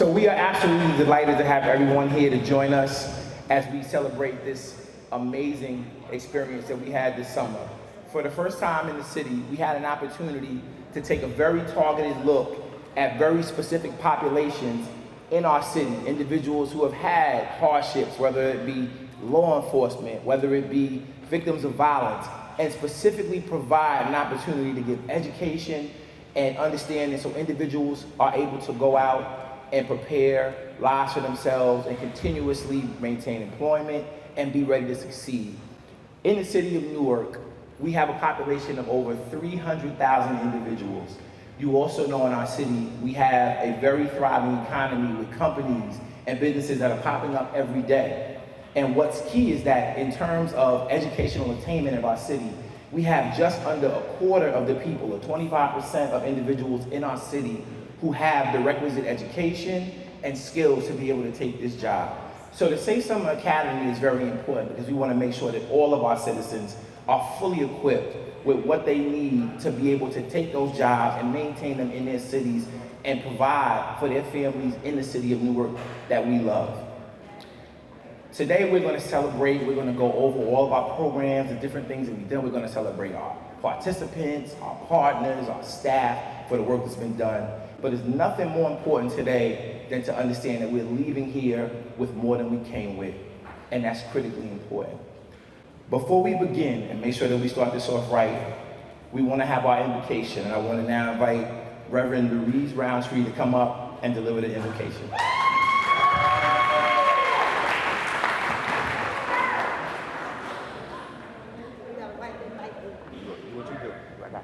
So we are absolutely delighted to have everyone here to join us as we celebrate this amazing experience that we had this summer. For the first time in the city, we had an opportunity to take a very targeted look at very specific populations in our city, individuals who have had hardships, whether it be law enforcement, whether it be victims of violence, and specifically provide an opportunity to give education and understanding so individuals are able to go out and prepare lives for themselves and continuously maintain employment and be ready to succeed. In the city of Newark, we have a population of over 300,000 individuals. You also know in our city, we have a very thriving economy with companies and businesses that are popping up every day. And what's key is that in terms of educational attainment of our city, we have just under a quarter of the people, or 25% of individuals in our city who have the requisite education and skills to be able to take this job. So the Safe Summer Academy is very important because we want to make sure that all of our citizens are fully equipped with what they need to be able to take those jobs and maintain them in their cities and provide for their families in the city of Newark that we love. Today we're going to celebrate, we're going to go over all of our programs and different things that we've done. We're going to celebrate our participants, our partners, our staff for the work that's been done. But there's nothing more important today than to understand that we're leaving here with more than we came with, and that's critically important. Before we begin and make sure that we start this off right, we want to have our invocation, and I want to now invite Reverend Louise Roundtree to come up and deliver the invocation.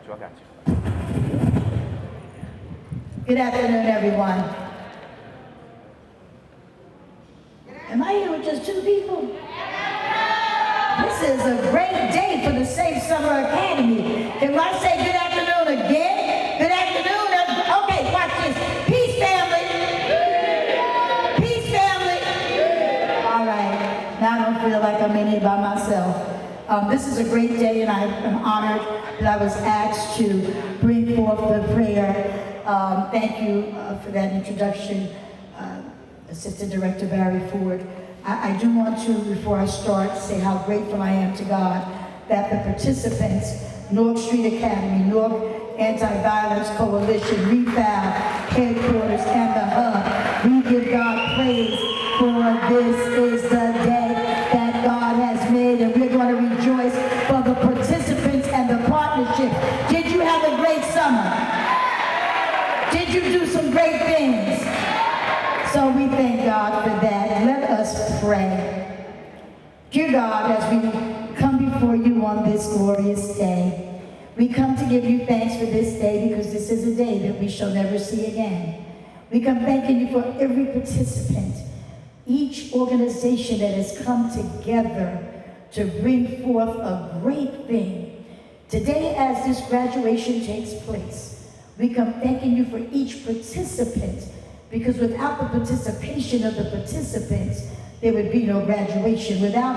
I got you. Good afternoon, everyone. Am I here with just two people? This is a great day for the Safe Summer Academy. Can I say good afternoon again? Good afternoon. Okay, watch this. Peace, family. Peace, family. All right. Now I don't feel like I'm in it by myself. This is a great day, and I am honored that I was asked to bring forth the prayer. Thank you for that introduction, Assistant Director Barry Ford. I do want to, before I start, say how grateful I am to God that the participants, Newark Street Academy, Newark Anti-Violence Coalition, REFAL, Headquarters, and the Hub, we give God praise for this is the day that God has made, and we're going to rejoice for the participants and the partnership. Did you have a great summer? Did you do some great things? So we thank God for that. Let us pray. Dear God, as we come before you on this glorious day, we come to give you thanks for this day because this is a day that we shall never see again. We come thanking you for every participant, each organization that has come together to bring forth a great thing. Today, as this graduation takes place, we come thanking you for each participant, because without the participation of the participants, there would be no graduation. Without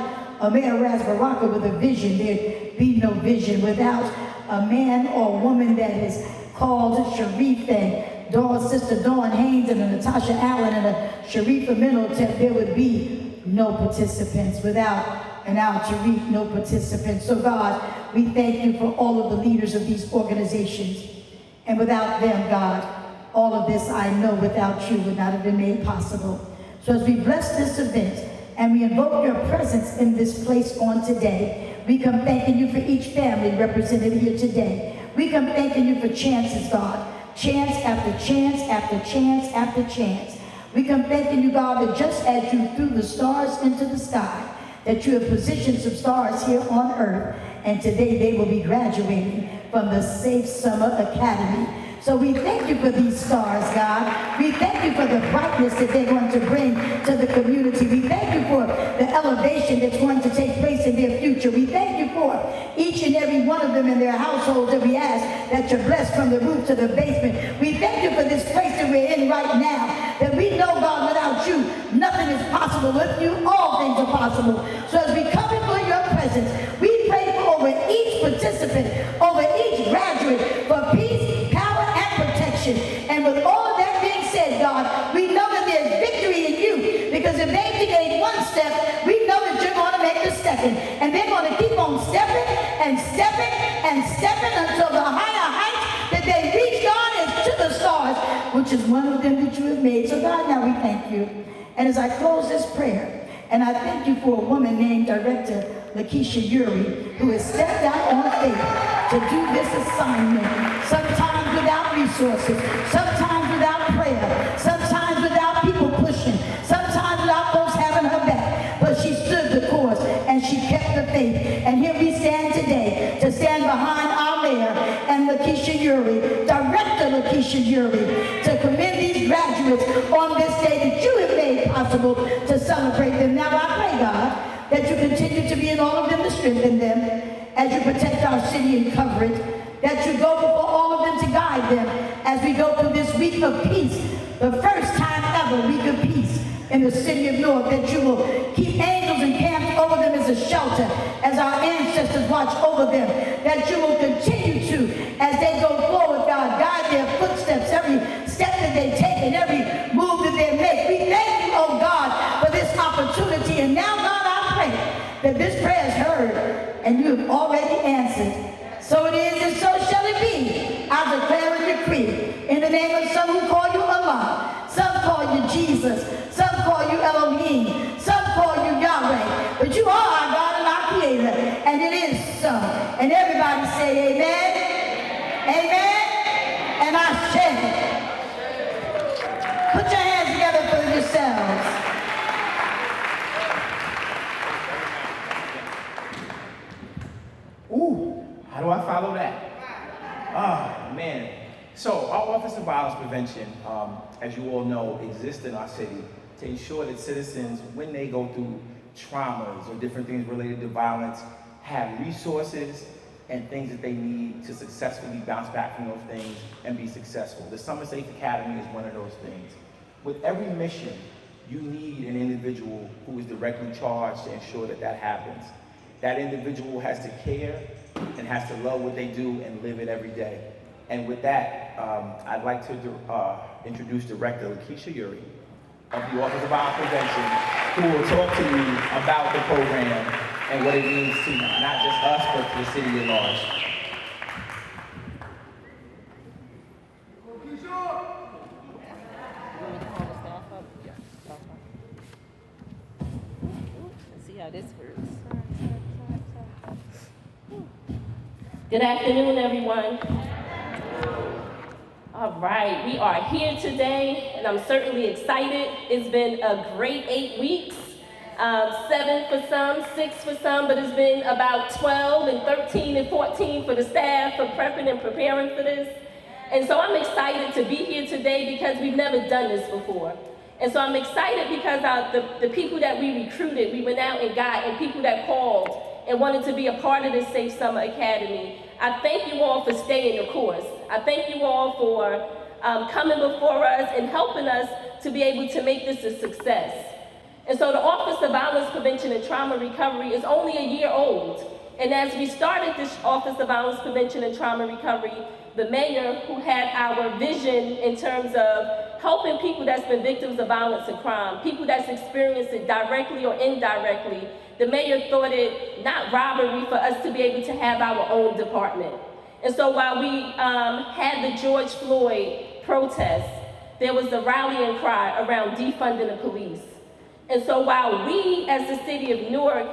Mayor Razbaraka with a vision, there'd be no vision. Without a man or woman that is called Sharif and Sister Dawn Haynes and a Natasha Allen and a Sharifa Minotep, there would be no participants. Without an Al Tariq, no participants. So God, we thank you for all of the leaders of these organizations. And without them, God, all of this I know without you would not have been made possible. So as we bless this event and we invoke your presence in this place on today, we come thanking you for each family represented here today. We come thanking you for chances, God. Chance after chance after chance after chance. We come thanking you, God, that just as you threw the stars into the sky, that you have positioned some stars here on earth, and today they will be graduating from the Safe Summer Academy. So we thank you for these stars, God. We thank you for the brightness that they're going to bring to the community. We thank you for the elevation that's going to take place in their future. We thank you for each and every one of them in their households, and we ask that you're blessed from the roof to the basement. We thank you for this place that we're in right now, that we know, God, without you, nothing is possible. With you, all things are possible. So as we come before your presence, we pray for over each participant, over each graduate, for peace, power, and protection. And with all of that being said, God, we know that there on stepping and stepping and stepping until the higher heights that they reach, God, is to the stars, which is one of them that you have made. So God, now we thank you. And as I close this prayer, and I thank you for a woman named Director Lakeisha Uri, who has stepped out on faith to do this assignment, sometimes without resources, sometimes without prayer, sometimes without people pushing, sometimes without folks having her back. But she stood the course and she kept the faith. And here we stand today to stand behind our mayor and Lakeisha Uri, Director Lakeisha Uri, to commend these graduates on this day that you have made possible to celebrate them. Now I pray, God, that you continue to be in all of them to strengthen them as you protect our city and cover it, that you go before all of them to guide them as we go through this week of peace, the first time ever week of peace in the city of Newark, that you will keep angels encamped over them as a shelter, as our ancestors watch over them, that you will continue to, as they go forward, God, guide their footsteps, every step that they take and every move that they make. We thank you, oh God, for this opportunity. And now, God, I pray that this prayer is heard and you have already answered. So it is and so shall it be. I declare and decree in the name of some who call you Allah, some call you Jesus, some call you Elohim, some call you Yahweh, but you are our God and our Creator, and it is so. And everybody say amen, amen, and I say, put your hands together for yourselves. Ooh, how do I follow that? Oh, man. So our Office of Violence Prevention, as you all know, exists in our city to ensure that citizens, when they go through traumas or different things related to violence, have resources and things that they need to successfully bounce back from those things and be successful. The Summer Safe Academy is one of those things. With every mission, you need an individual who is directly charged to ensure that that happens. That individual has to care and has to love what they do and live it every day. And with that, I'd like to introduce Director Lakeisha Uri of the Office of Violence Prevention, who will talk to you about the program and what it means to not just us, but to the city at large. See how this works. Good afternoon, everyone. All right, we are here today, and I'm certainly excited. It's been a great 8 weeks, 7 for some, 6 for some, but it's been about 12 and 13 and 14 for the staff for prepping and preparing for this. And so I'm excited to be here today because we've never done this before. And so I'm excited because the people that we recruited, we went out and got, and people that called and wanted to be a part of this Safe Summer Academy. I thank you all for staying the course. I thank you all for coming before us and helping us to be able to make this a success. And so the Office of Violence Prevention and Trauma Recovery is only a year old. And as we started this Office of Violence Prevention and Trauma Recovery, the mayor, who had our vision in terms of helping people that's been victims of violence and crime, people that's experienced it directly or indirectly, the mayor thought it not robbery for us to be able to have our own department. And so while we had the George Floyd protest, there was a rallying cry around defunding the police. And so while we, as the city of Newark,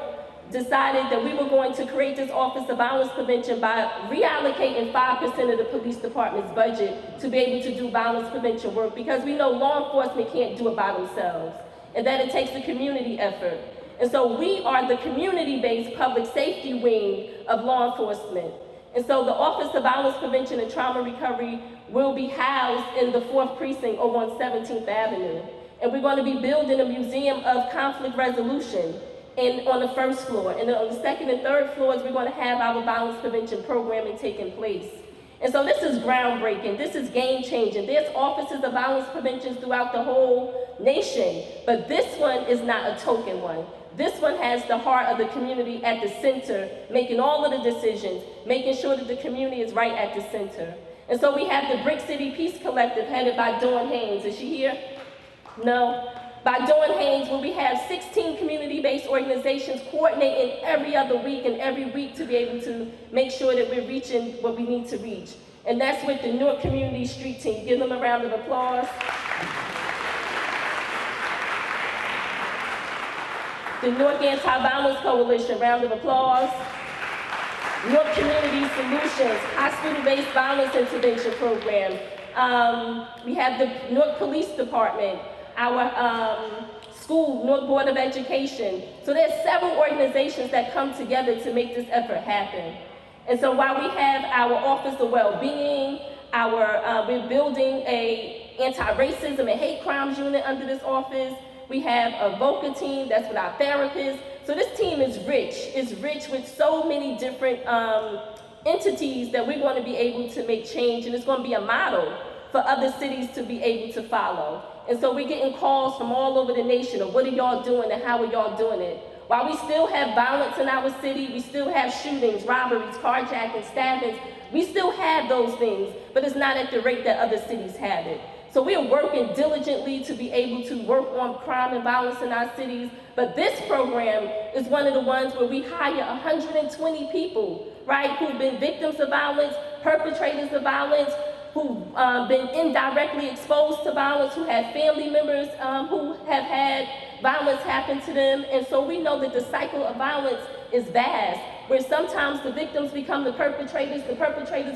decided that we were going to create this Office of Violence Prevention by reallocating 5% of the police department's budget to be able to do violence prevention work, because we know law enforcement can't do it by themselves, and that it takes a community effort. And so we are the community-based public safety wing of law enforcement. And so the Office of Violence Prevention and Trauma Recovery will be housed in the 4th Precinct over on 17th Avenue. And we're going to be building a museum of conflict resolution on the 1st floor. And on the 2nd and 3rd floors, we're going to have our violence prevention programming taking place. And so this is groundbreaking. This is game-changing. There's offices of violence prevention throughout the whole nation, but this one is not a token one. This one has the heart of the community at the center, making all of the decisions, making sure that the community is right at the center. And so we have the Brick City Peace Collective headed by Dawn Haynes. Is she here? No? by Dawn Haynes, where we have 16 community-based organizations coordinating every other week and every week to be able to make sure that we're reaching what we need to reach. And that's with the Newark Community Street Team. Give them a round of applause. The Newark Anti-Violence Coalition, round of applause. Newark Community Solutions, hospital-based violence intervention program. We have the Newark Police Department, our school, Newark Board of Education. So there's several organizations that come together to make this effort happen. And so while we have our Office of Wellbeing, we're building a anti-racism and hate crimes unit under this office. We have a VOCA team, that's with our therapists. So this team is rich. It's rich with so many different entities that we're going to be able to make change, and it's going to be a model for other cities to be able to follow. And so we're getting calls from all over the nation of what are y'all doing and how are y'all doing it. While we still have violence in our city, we still have shootings, robberies, carjackings, stabbings, we still have those things, but it's not at the rate that other cities have it. So we are working diligently to be able to work on crime and violence in our cities, but this program is one of the ones where we hire 120 people, right, who've been victims of violence, perpetrators of violence, who've been indirectly exposed to violence, who have family members who have had violence happen to them. And so we know that the cycle of violence is vast, where sometimes the victims become the perpetrators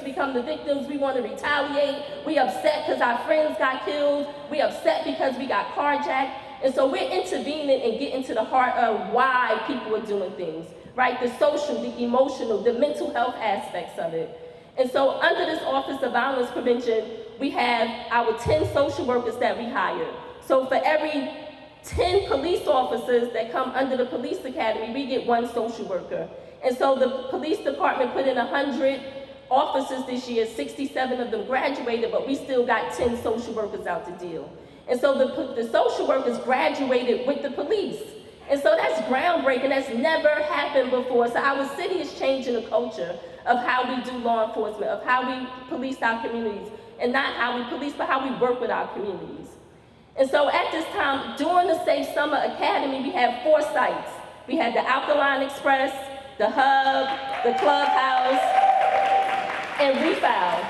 become the victims. We want to retaliate. We upset because our friends got killed. We upset because we got carjacked. And so we're intervening and getting to the heart of why people are doing things, right? The social, the emotional, the mental health aspects of it. And so under this Office of Violence Prevention, we have our 10 social workers that we hire. So for every 10 police officers that come under the police academy, we get 1 social worker. And so the police department put in 100 officers this year, 67 of them graduated, but we still got 10 social workers out to deal. And so the social workers graduated with the police. And so that's groundbreaking, that's never happened before. So our city is changing the culture of how we do law enforcement, of how we police our communities, and not how we police, but how we work with our communities. And so at this time, during the Safe Summer Academy, we have 4 sites. We had the Alkaline Express, the Hub, the Clubhouse, and Refoul.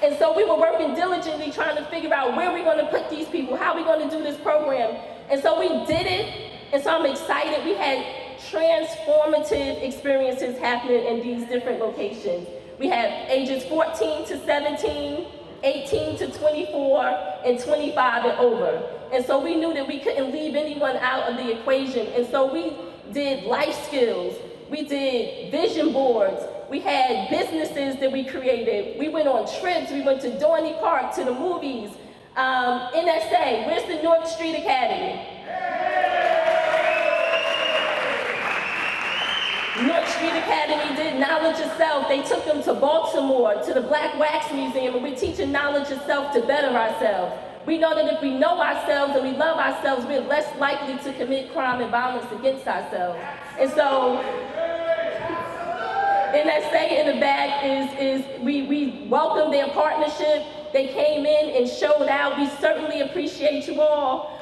And so we were working diligently trying to figure out where we're going to put these people, how we're going to do this program. And so we did it, and so I'm excited. We had transformative experiences happening in these different locations. We had ages 14 to 17, 18 to 24, and 25 and over. And so we knew that we couldn't leave anyone out of the equation. And so we did life skills. We did vision boards. We had businesses that we created. We went on trips. We went to Dorney Park, to the movies. NSA, where's the North Street Academy? North Street Academy did knowledge of self. They took them to Baltimore, to the Black Wax Museum, and we're teaching knowledge of self to better ourselves. We know that if we know ourselves and we love ourselves, we're less likely to commit crime and violence against ourselves. And so, NSA in the back is we welcome their partnership. They came in and showed out. We certainly appreciate you all.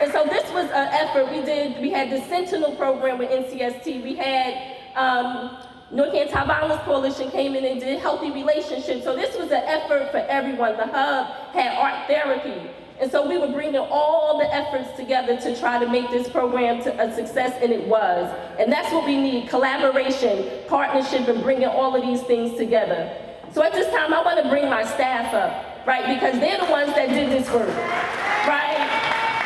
And so this was an effort we did. We had the Sentinel program with NCST. We had Newark Anti-Violence Coalition came in and did healthy relationships. So this was an effort for everyone. The Hub had art therapy. And so we were bringing all the efforts together to try to make this program a success, and it was. And that's what we need, collaboration, partnership, and bringing all of these things together. So at this time, I want to bring my staff up, right? Because they're the ones that did this work, right?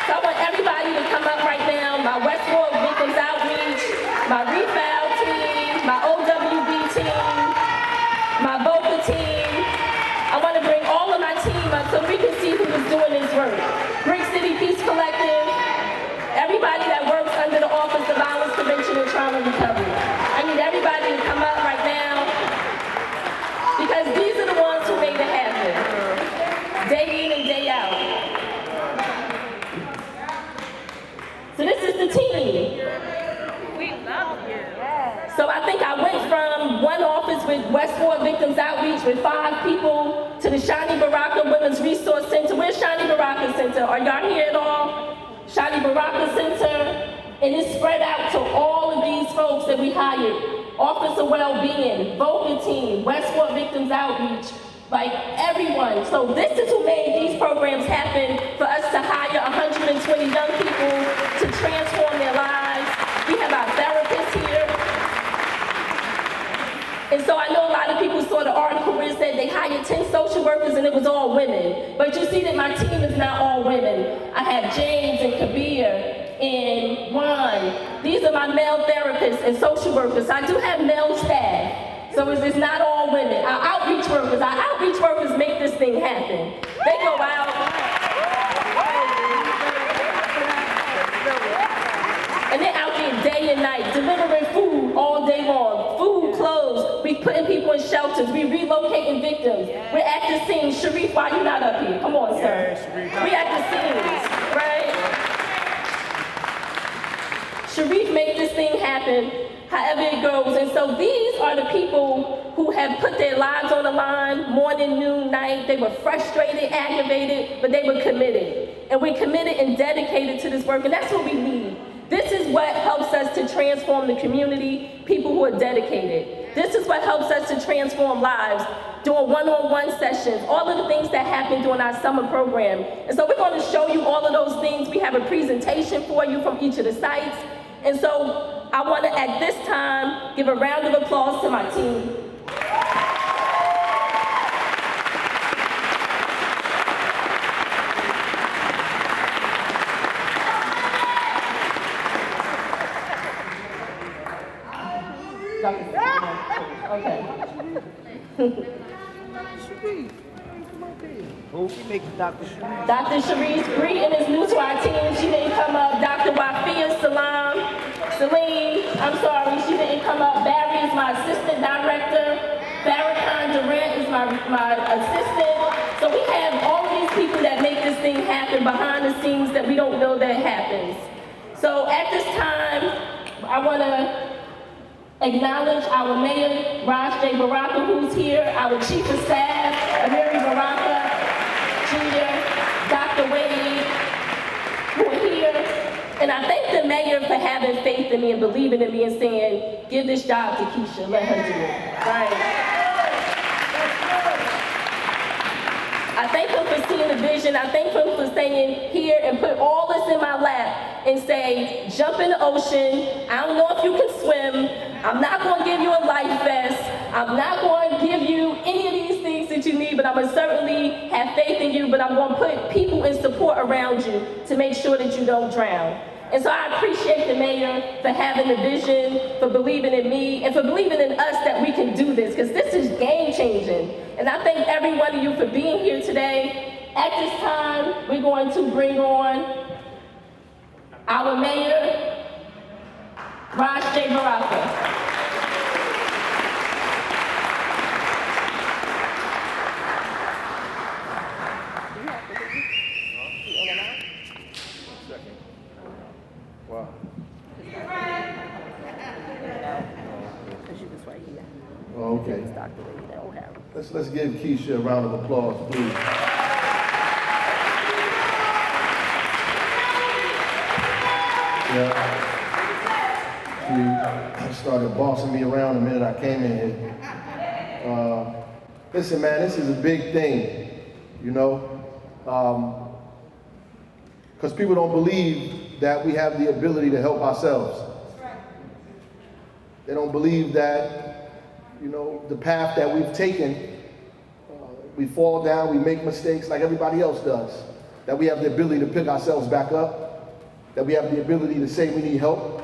So I want everybody to come up right now. My Westward Victims Outreach, my Refoul team, my OWB team, my VOCA team. I want to bring all of my team up so we can see who is doing this work. Brick City Peace Collective, everybody that works under the Office of Violence Prevention and Trauma Recovery. I need everybody to come up right now because these are the ones who made it happen, day in and day out. So this is the team. We love you. So I think I went from one office with Westward Victims Outreach with 5 people to the Shani Baraka Women's Resource Center. Where's Shani Baraka Center? Are y'all here at all? Shani Baraka Center. And it's spread out to all of these folks that we hired. Office of Wellbeing, Vocal Team, Westport Victims Outreach, like everyone. So this is who made these programs happen for us to hire 120 young people to transform their lives. We have our therapists here. And so I know a lot of people saw the article where it said they hired 10 social workers and it was all women. But you see that my team is not all women. I have James and Kabir and Ron. These are my male therapists and social workers. I do have male staff. So it's not all women. Our outreach workers make this thing happen. They go out and they're out there day and night, delivering food all day long. Food, clothes, we putting people in shelters, we relocating victims. We're at the scenes. Sharif, why you not up here? Come on, sir. We at the scenes, right? Sharif make this thing happen, however it goes. And so these are the people who have put their lives on the line, morning, noon, night. They were frustrated, aggravated, but they were committed. And we're committed and dedicated to this work, and that's what we need. This is what helps us to transform the community, people who are dedicated. This is what helps us to transform lives, doing one-on-one sessions, all of the things that happen during our summer program. And so we're going to show you all of those things. We have a presentation for you from each of the sites. And so I want to, at this time, give a round of applause to my team. Okay. Dr. Sharice Breeden is new to our team. She didn't come up. Dr. Wafia Celine, I'm sorry, she didn't come up. Barry is my assistant director. Farrakhan Durant is my assistant. So we have all of these people that make this thing happen behind the scenes that we don't know that happens. So at this time, I want to acknowledge our mayor, Raj J. Baraka, who's here, our chief of staff, Amiri Baraka, Jr., Dr. Wade, who are here. And I thank the mayor for having faith in me and believing in me and saying, give this job to Keisha, let her do it, right? I thank him for seeing the vision. I thank him for saying here and put all this in my lap and say, jump in the ocean. I don't know if you can swim. I'm not going to give you a life vest. I'm not going to give you any of these things that you need, but I'm going to certainly have faith in you, but I'm going to put people in support around you to make sure that you don't drown. And so I appreciate the mayor for having the vision, for believing in me, and for believing in us that we can do this, because this is game-changing. And I thank every one of you for being here today. At this time, we're going to bring on our mayor, Raj J. Baraka. Wow. Oh, okay. Let's give Keisha a round of applause, please. Yeah. She started bossing me around the minute I came in here. Listen, man, this is a big thing, you know, because people don't believe that we have the ability to help ourselves. They don't believe that, you know, the path that we've taken, we fall down, we make mistakes like everybody else does, that we have the ability to pick ourselves back up, that we have the ability to say we need help,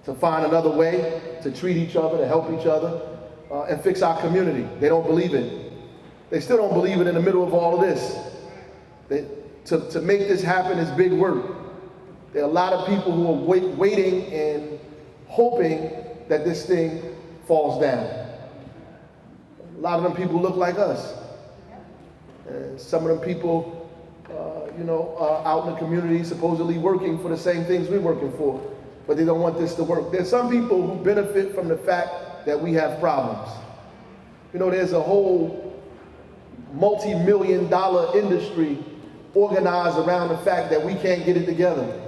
to find another way to treat each other, to help each other, and fix our community. They don't believe it. They still don't believe it in the middle of all of this. To make this happen is big work. There are a lot of people who are waiting and hoping that this thing falls down. A lot of them people look like us. And some of them people, you know, out in the community supposedly working for the same things we're working for, but they don't want this to work. There's some people who benefit from the fact that we have problems. You know, there's a whole multi-million-dollar industry organized around the fact that we can't get it together.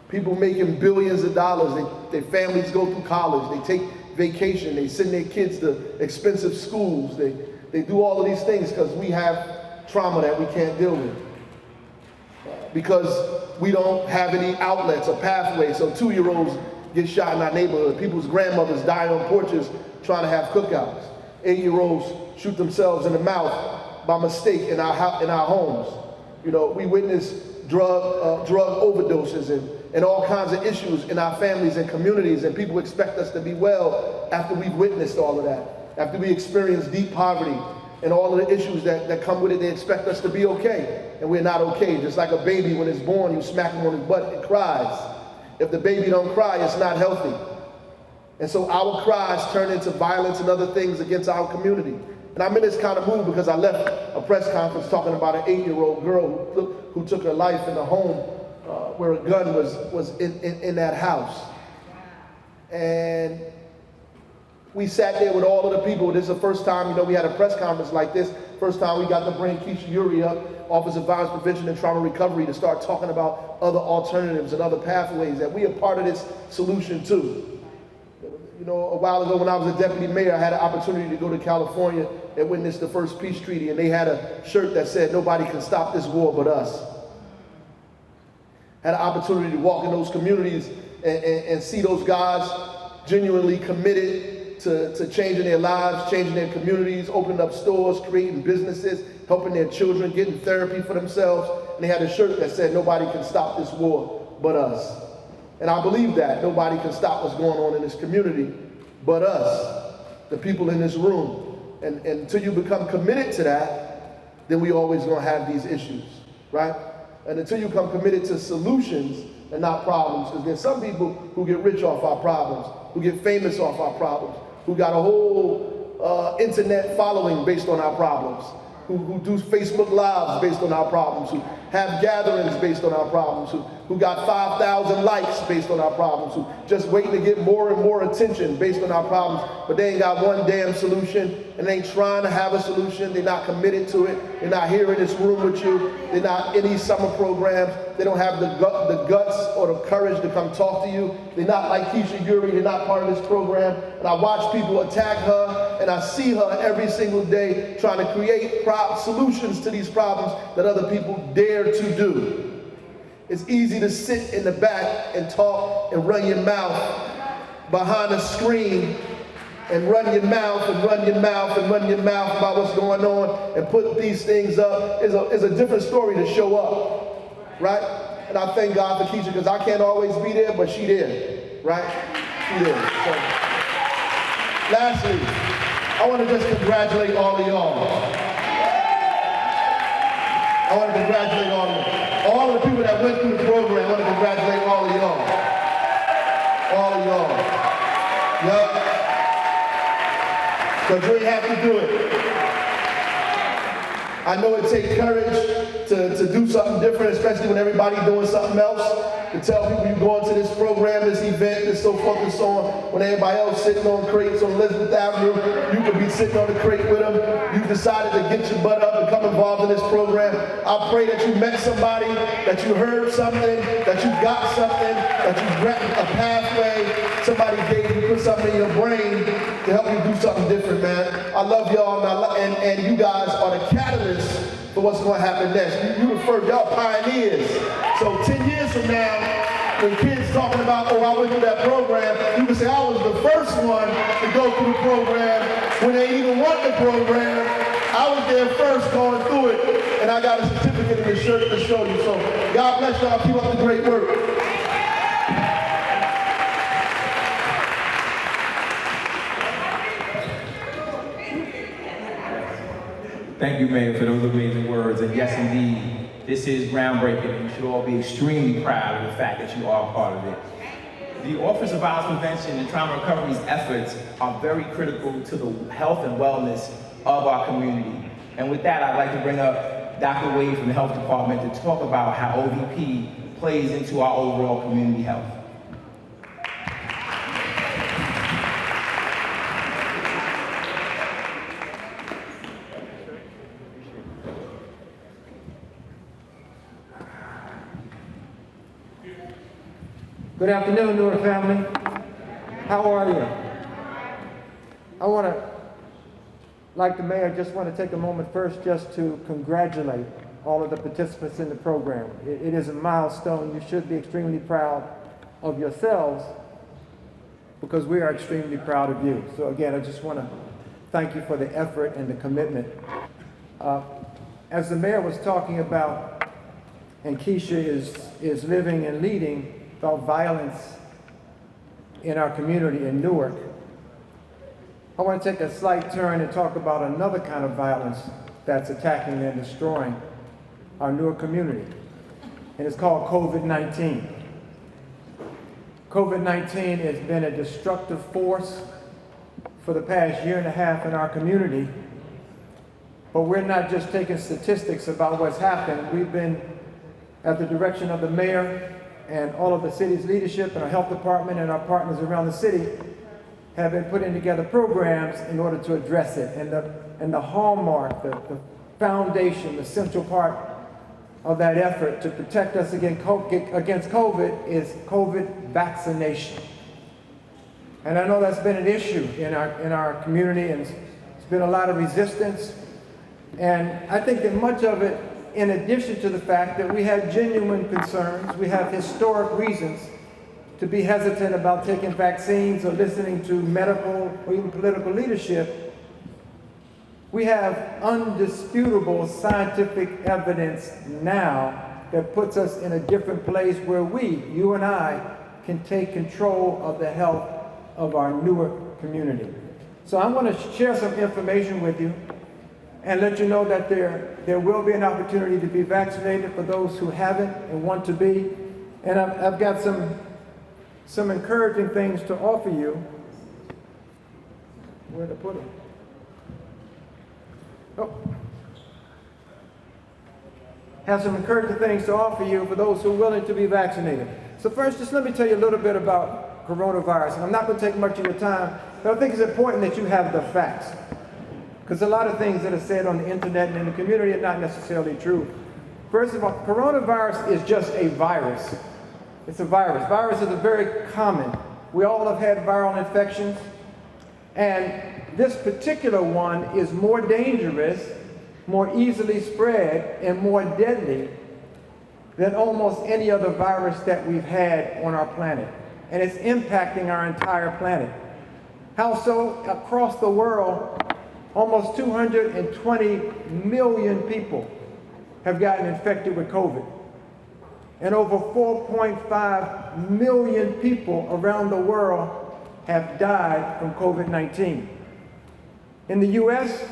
People making billions of dollars, their families go through college, they take vacation, they send their kids to expensive schools, they do all of these things because we have trauma that we can't deal with. Because we don't have any outlets or pathways, so 2-year-olds get shot in our neighborhood. People's grandmothers die on porches trying to have cookouts. 8-year-olds shoot themselves in the mouth by mistake in our homes. You know, we witness drug overdoses and all kinds of issues in our families and communities, and people expect us to be well after we've witnessed all of that. After we experience deep poverty and all of the issues that come with it, they expect us to be okay, and we're not okay. Just like a baby, when it's born, you smack him on his butt, it cries. If the baby don't cry, it's not healthy. And so our cries turn into violence and other things against our community. And I'm in this kind of mood because I left a press conference talking about an 8-year-old girl who took her life in the home where a gun was in that house. And we sat there with all of the people. This is the first time, we had a press conference like this. First time we got to bring Lakeisha Uri up, Office of Violence Prevention and Trauma Recovery, to start talking about other alternatives and other pathways that we are part of this solution too. You know, a while ago when I was a deputy mayor, I had an opportunity to go to California and witness the first peace treaty, and they had a shirt that said, "Nobody can stop this war but us." Had an opportunity to walk in those communities and see those guys genuinely committed to changing their lives, changing their communities, opening up stores, creating businesses, helping their children, getting therapy for themselves. And they had a shirt that said, "Nobody can stop this war but us." And I believe that nobody can stop what's going on in this community but us, the people in this room. And until you become committed to that, then we always gonna have these issues, right? And until you become committed to solutions and not problems, because there's some people who get rich off our problems, who get famous off our problems, who got a whole internet following based on our problems, who do Facebook Lives based on our problems, who have gatherings based on our problems, who got 5,000 likes based on our problems, who just waiting to get more and more attention based on our problems, but they ain't got one damn solution, and they ain't trying to have a solution. They're not committed to it. They're not here in this room with you. They're not in these summer programs. They don't have the guts or the courage to come talk to you. They're not like Lakeisha Uri. They're not part of this program. And I watch people attack her, and I see her every single day trying to create solutions to these problems that other people dare to do. It's easy to sit in the back and talk and run your mouth behind a screen and run your mouth and run your mouth and run your mouth about what's going on and put these things up. It's a different story to show up, right? And I thank God for Keisha, because I can't always be there, but she there, right? She there. So, lastly, I want to just congratulate all of y'all. I want to congratulate all of the people that went through the program. I want to congratulate all of y'all. All of y'all. Yup. Because you ain't have to do it. I know it takes courage to do something different, especially when everybody's doing something else. To tell people you're going to this program, this event, this so forth and so on, when everybody else sitting on crates on Elizabeth Avenue, you could be sitting on the crate with them. You decided to get your butt up and come involved in this program. I pray that you met somebody, that you heard something, that you got something, that you grabbed a pathway, somebody gave you, put something in your brain to help you do something different, man. I love y'all, and you guys are the catalyst for what's going to happen next. You the first, y'all pioneers. So 10 years from now, when kids talking about, oh, I went through that program, you can say, I was the first one to go through the program when they even want the program. I was there first going through it, and I got a certificate and a shirt to show you. So God bless y'all, keep up the great work. Thank you, Mayor, for those amazing words. And yes, indeed, this is groundbreaking, and you should all be extremely proud of the fact that you are part of it. The Office of Violence Prevention and Trauma Recovery's efforts are very critical to the health and wellness of our community. And with that, I'd like to bring up Dr. Wade from the Health Department to talk about how OVP plays into our overall community health. Good afternoon, Newark family. How are you? I want to, like the mayor, just want to take a moment first just to congratulate all of the participants in the program. It is a milestone. You should be extremely proud of yourselves because we are extremely proud of you. So again, I just want to thank you for the effort and the commitment. As the mayor was talking about, and Keisha is living and leading about violence in our community in Newark, I want to take a slight turn and talk about another kind of violence that's attacking and destroying our Newark community, and it's called COVID-19. COVID-19 has been a destructive force for the past year and a half in our community, but we're not just taking statistics about what's happened. We've been, at the direction of the mayor and all of the city's leadership and our health department and our partners around the city, have been putting together programs in order to address it. And the hallmark, the foundation, the central part of that effort to protect us against COVID is COVID vaccination. And I know that's been an issue in our community, and it's been a lot of resistance. And I think that much of it, in addition to the fact that we have genuine concerns, we have historic reasons to be hesitant about taking vaccines or listening to medical or even political leadership, we have undisputable scientific evidence now that puts us in a different place where you and I, can take control of the health of our Newark community. So I want to share some information with you and let you know that there will be an opportunity to be vaccinated for those who haven't and want to be. And I've got some encouraging things to offer you. Where to put them? Oh. Have some encouraging things to offer you for those who are willing to be vaccinated. So first, just let me tell you a little bit about coronavirus. And I'm not going to take much of your time, but I think it's important that you have the facts. Because a lot of things that are said on the internet and in the community are not necessarily true. First of all, coronavirus is just a virus. It's a virus. Viruses are very common. We all have had viral infections. And this particular one is more dangerous, more easily spread, and more deadly than almost any other virus that we've had on our planet. And it's impacting our entire planet. How so? Across the world, almost 220 million people have gotten infected with COVID. And over 4.5 million people around the world have died from COVID-19. In the US,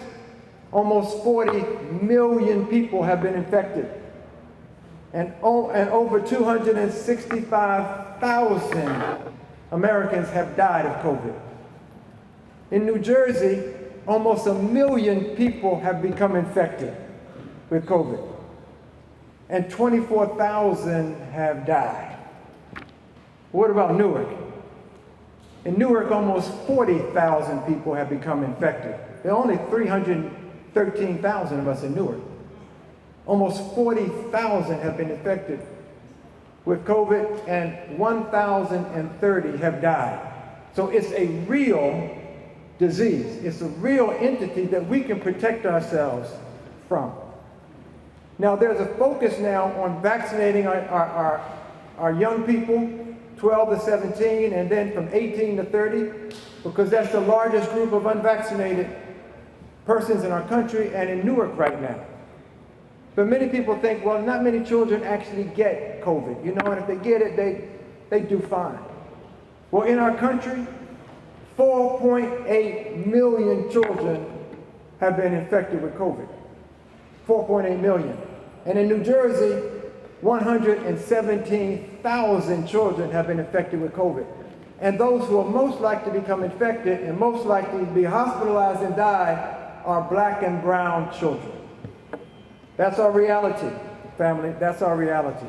almost 40 million people have been infected. And over 265,000 Americans have died of COVID. In New Jersey, almost 1 million people have become infected with COVID. And 24,000 have died. What about Newark? In Newark, almost 40,000 people have become infected. There are only 313,000 of us in Newark. Almost 40,000 have been infected with COVID, and 1,030 have died. So it's a real disease. It's a real entity that we can protect ourselves from. Now, there's a focus now on vaccinating our young people, 12 to 17, and then from 18 to 30, because that's the largest group of unvaccinated persons in our country and in Newark right now. But many people think, well, not many children actually get COVID, and if they get it, they do fine. Well, in our country, 4.8 million children have been infected with COVID. 4.8 million. And in New Jersey, 117,000 children have been infected with COVID. And those who are most likely to become infected and most likely to be hospitalized and die are black and brown children. That's our reality, family. That's our reality.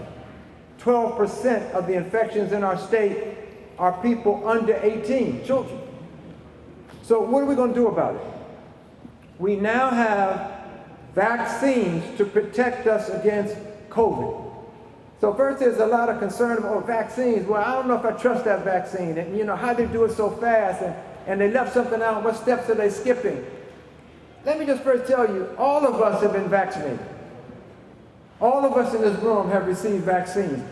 12% of the infections in our state are people under 18, children. So what are we going to do about it? We now have vaccines to protect us against COVID. So first there's a lot of concern about vaccines. Well, I don't know if I trust that vaccine. And you know, how they do it so fast and they left something out. What steps are they skipping? Let me just first tell you, all of us have been vaccinated. All of us in this room have received vaccines.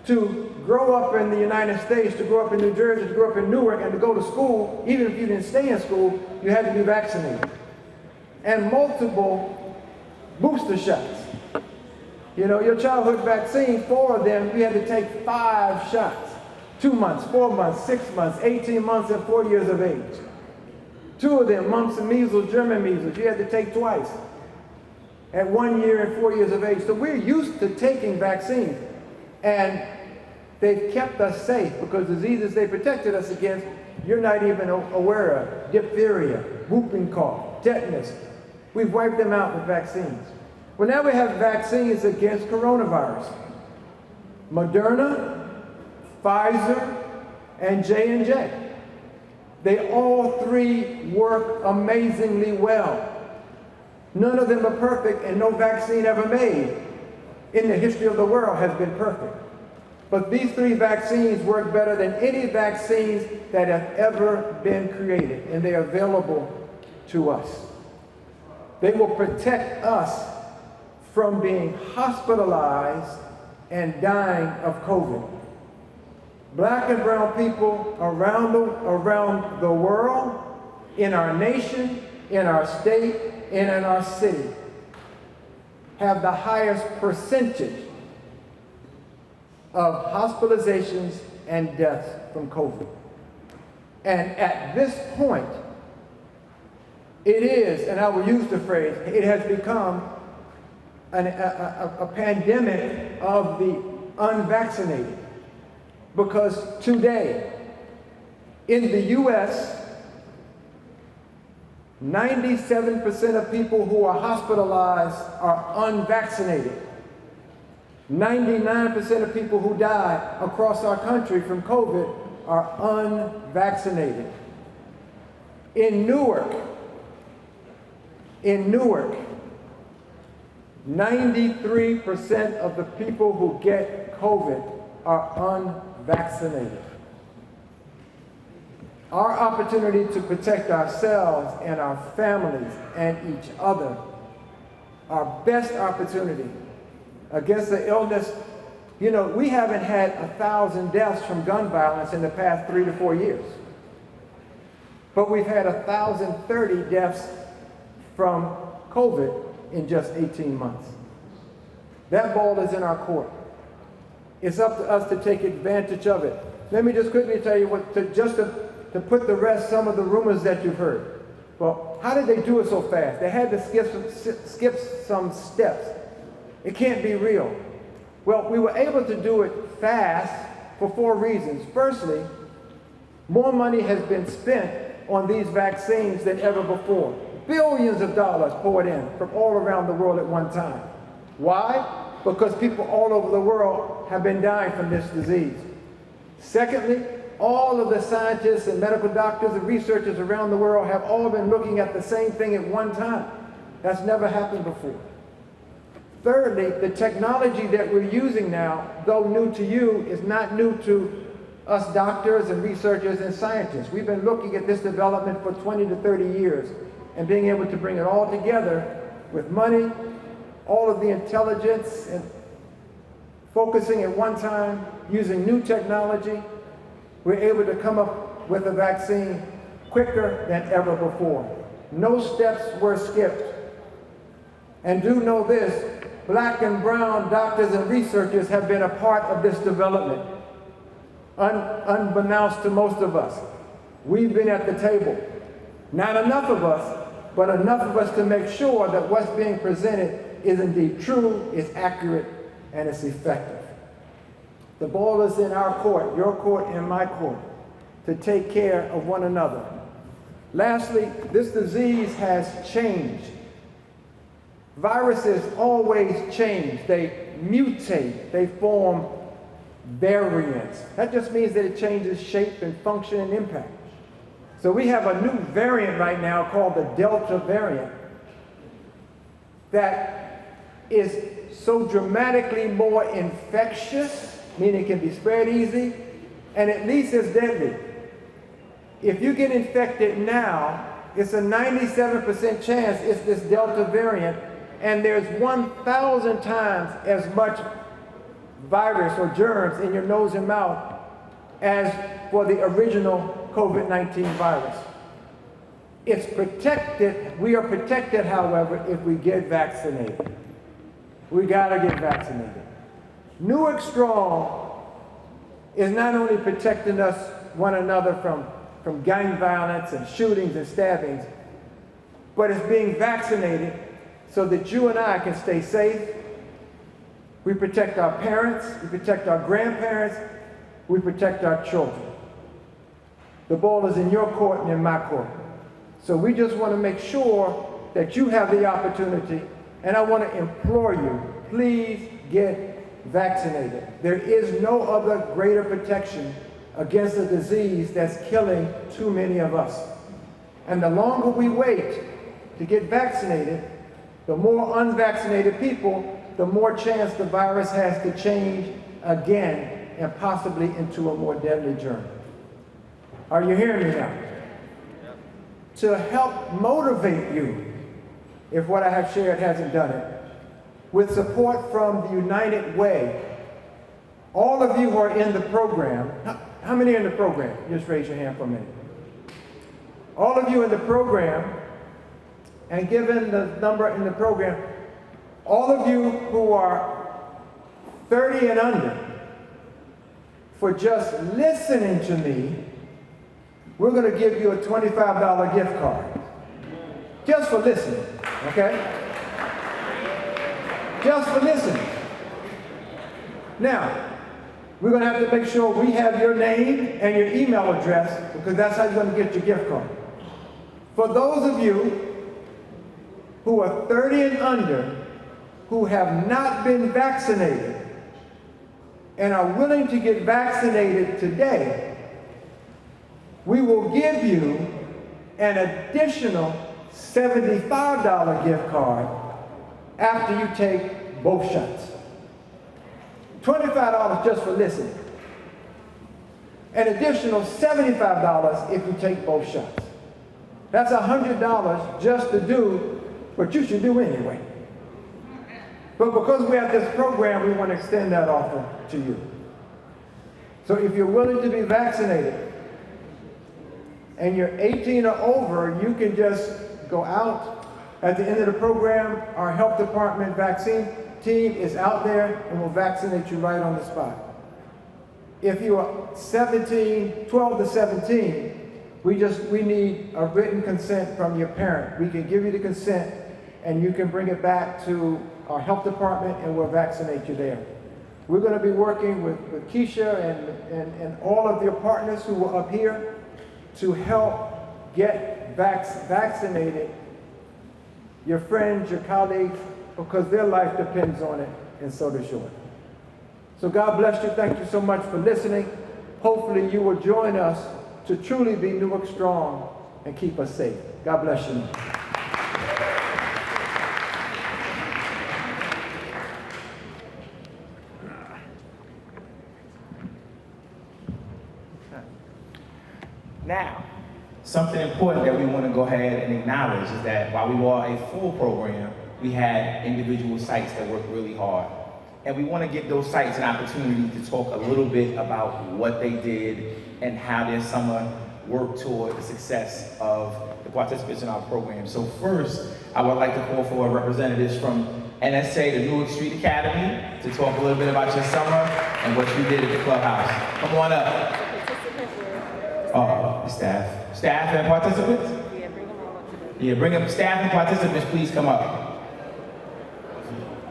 To grow up in the United States, to grow up in New Jersey, to grow up in Newark, and to go to school, even if you didn't stay in school, you had to be vaccinated. And multiple booster shots. You know, your childhood vaccine, 4 of them, you had to take 5 shots. 2 months, 4 months, 6 months, 18 months, and 4 years of age. 2 of them, mumps and measles, German measles, you had to take twice. At 1 year and 4 years of age. So we're used to taking vaccines. And they've kept us safe because diseases they protected us against, you're not even aware of. Diphtheria, whooping cough, tetanus. We've wiped them out with vaccines. Well, now we have vaccines against coronavirus. Moderna, Pfizer, and J&J. They all 3 work amazingly well. None of them are perfect, and no vaccine ever made in the history of the world has been perfect. But these 3 vaccines work better than any vaccines that have ever been created, and they are available to us. They will protect us from being hospitalized and dying of COVID. Black and brown people around the world, in our nation, in our state, and in our city, have the highest percentage of hospitalizations and deaths from COVID. And at this point, it is, and I will use the phrase, it has become a pandemic of the unvaccinated. Because today, in the US, 97% of people who are hospitalized are unvaccinated. 99% of people who die across our country from COVID are unvaccinated. In Newark, 93% of the people who get COVID are unvaccinated. Our opportunity to protect ourselves and our families and each other, our best opportunity against the illness. You know, we haven't had 1,000 deaths from gun violence in the past 3 to 4 years. But we've had 1,030 deaths from COVID in just 18 months. That ball is in our court. It's up to us to take advantage of it. Let me just quickly tell you to put to rest some of the rumors that you've heard. Well, how did they do it so fast? They had to skip some steps. It can't be real. Well, we were able to do it fast for 4 reasons. Firstly, more money has been spent on these vaccines than ever before. Billions of dollars poured in from all around the world at one time. Why? Because people all over the world have been dying from this disease. Secondly, all of the scientists and medical doctors and researchers around the world have all been looking at the same thing at one time. That's never happened before. Thirdly, the technology that we're using now, though new to you, is not new to us doctors and researchers and scientists. We've been looking at this development for 20 to 30 years and being able to bring it all together with money, all of the intelligence, and focusing at one time, using new technology, we're able to come up with a vaccine quicker than ever before. No steps were skipped. And do know this, black and brown doctors and researchers have been a part of this development. Unbeknownst to most of us, we've been at the table. Not enough of us, but enough of us to make sure that what's being presented is indeed true, is accurate, and is effective. The ball is in our court, your court and my court, to take care of one another. Lastly, this disease has changed. Viruses always change. They mutate. They form variants. That just means that it changes shape and function and impact. So we have a new variant right now called the Delta variant that is so dramatically more infectious, meaning it can be spread easy, and at least as deadly. If you get infected now, it's a 97% chance it's this Delta variant, and there's 1,000 times as much virus or germs in your nose and mouth as for the original COVID-19 virus. It's protected, we are protected, however, if we get vaccinated. We gotta get vaccinated. Newark Strong is not only protecting us, one another from gang violence and shootings and stabbings, but it's being vaccinated so that you and I can stay safe. We protect our parents, we protect our grandparents, we protect our children. The ball is in your court and in my court. So we just want to make sure that you have the opportunity, and I want to implore you, please get vaccinated. There is no other greater protection against a disease that's killing too many of us. And the longer we wait to get vaccinated, the more unvaccinated people, the more chance the virus has to change again and possibly into a more deadly germ. Are you hearing me now? To help motivate you, if what I have shared hasn't done it, with support from the United Way, all of you who are in the program, how many are in the program? Just raise your hand for a minute. All of you in the program, and given the number in the program, all of you who are 30 and under, for just listening to me, we're going to give you a $25 gift card. Just for listening, okay? Just for listening. Now, we're going to have to make sure we have your name and your email address, because that's how you're going to get your gift card. For those of you who are 30 and under, who have not been vaccinated and are willing to get vaccinated today, we will give you an additional $75 gift card after you take both shots. $25 just for listening. An additional $75 if you take both shots. That's $100 just to do what you should do anyway. But because we have this program, we want to extend that offer to you. So if you're willing to be vaccinated and you're 18 or over, you can just go out. At the end of the program, our health department vaccine team is out there and will vaccinate you right on the spot. If you are 12 to 17, we need a written consent from your parent. We can give you the consent and you can bring it back to our health department and we'll vaccinate you there. We're going to be working with Keisha and all of your partners who are up here to help get vaccinated your friends, your colleagues, because their life depends on it, and so does yours. So God bless you. Thank you so much for listening. Hopefully you will join us to truly be Newark Strong and keep us safe. God bless you. Now, something important that we want to go ahead and acknowledge is that while we were a full program, we had individual sites that worked really hard. And we want to give those sites an opportunity to talk a little bit about what they did and how their summer worked toward the success of the participants in our program. So first, I would like to call for representatives from NSA, the Newark Street Academy, to talk a little bit about your summer and what you did at the clubhouse. Come on up. Oh, the staff. Staff and participants? Yeah, bring them all up today. Yeah, bring up staff and participants, please come up.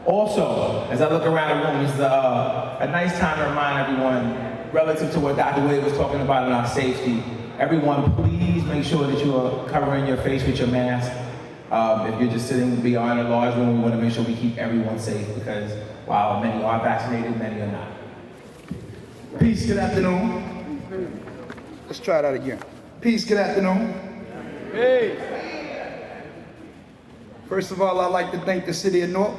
Also, as I look around the room, this is a nice time to remind everyone, relative to what Dr. Wade was talking about in our safety, everyone please make sure that you are covering your face with your mask. If you're just sitting beyond a large room, we want to make sure we keep everyone safe because while many are vaccinated, many are not. Peace, good afternoon. Let's try that again. Peace, good afternoon. Hey. First of all, I'd like to thank the city of Newark,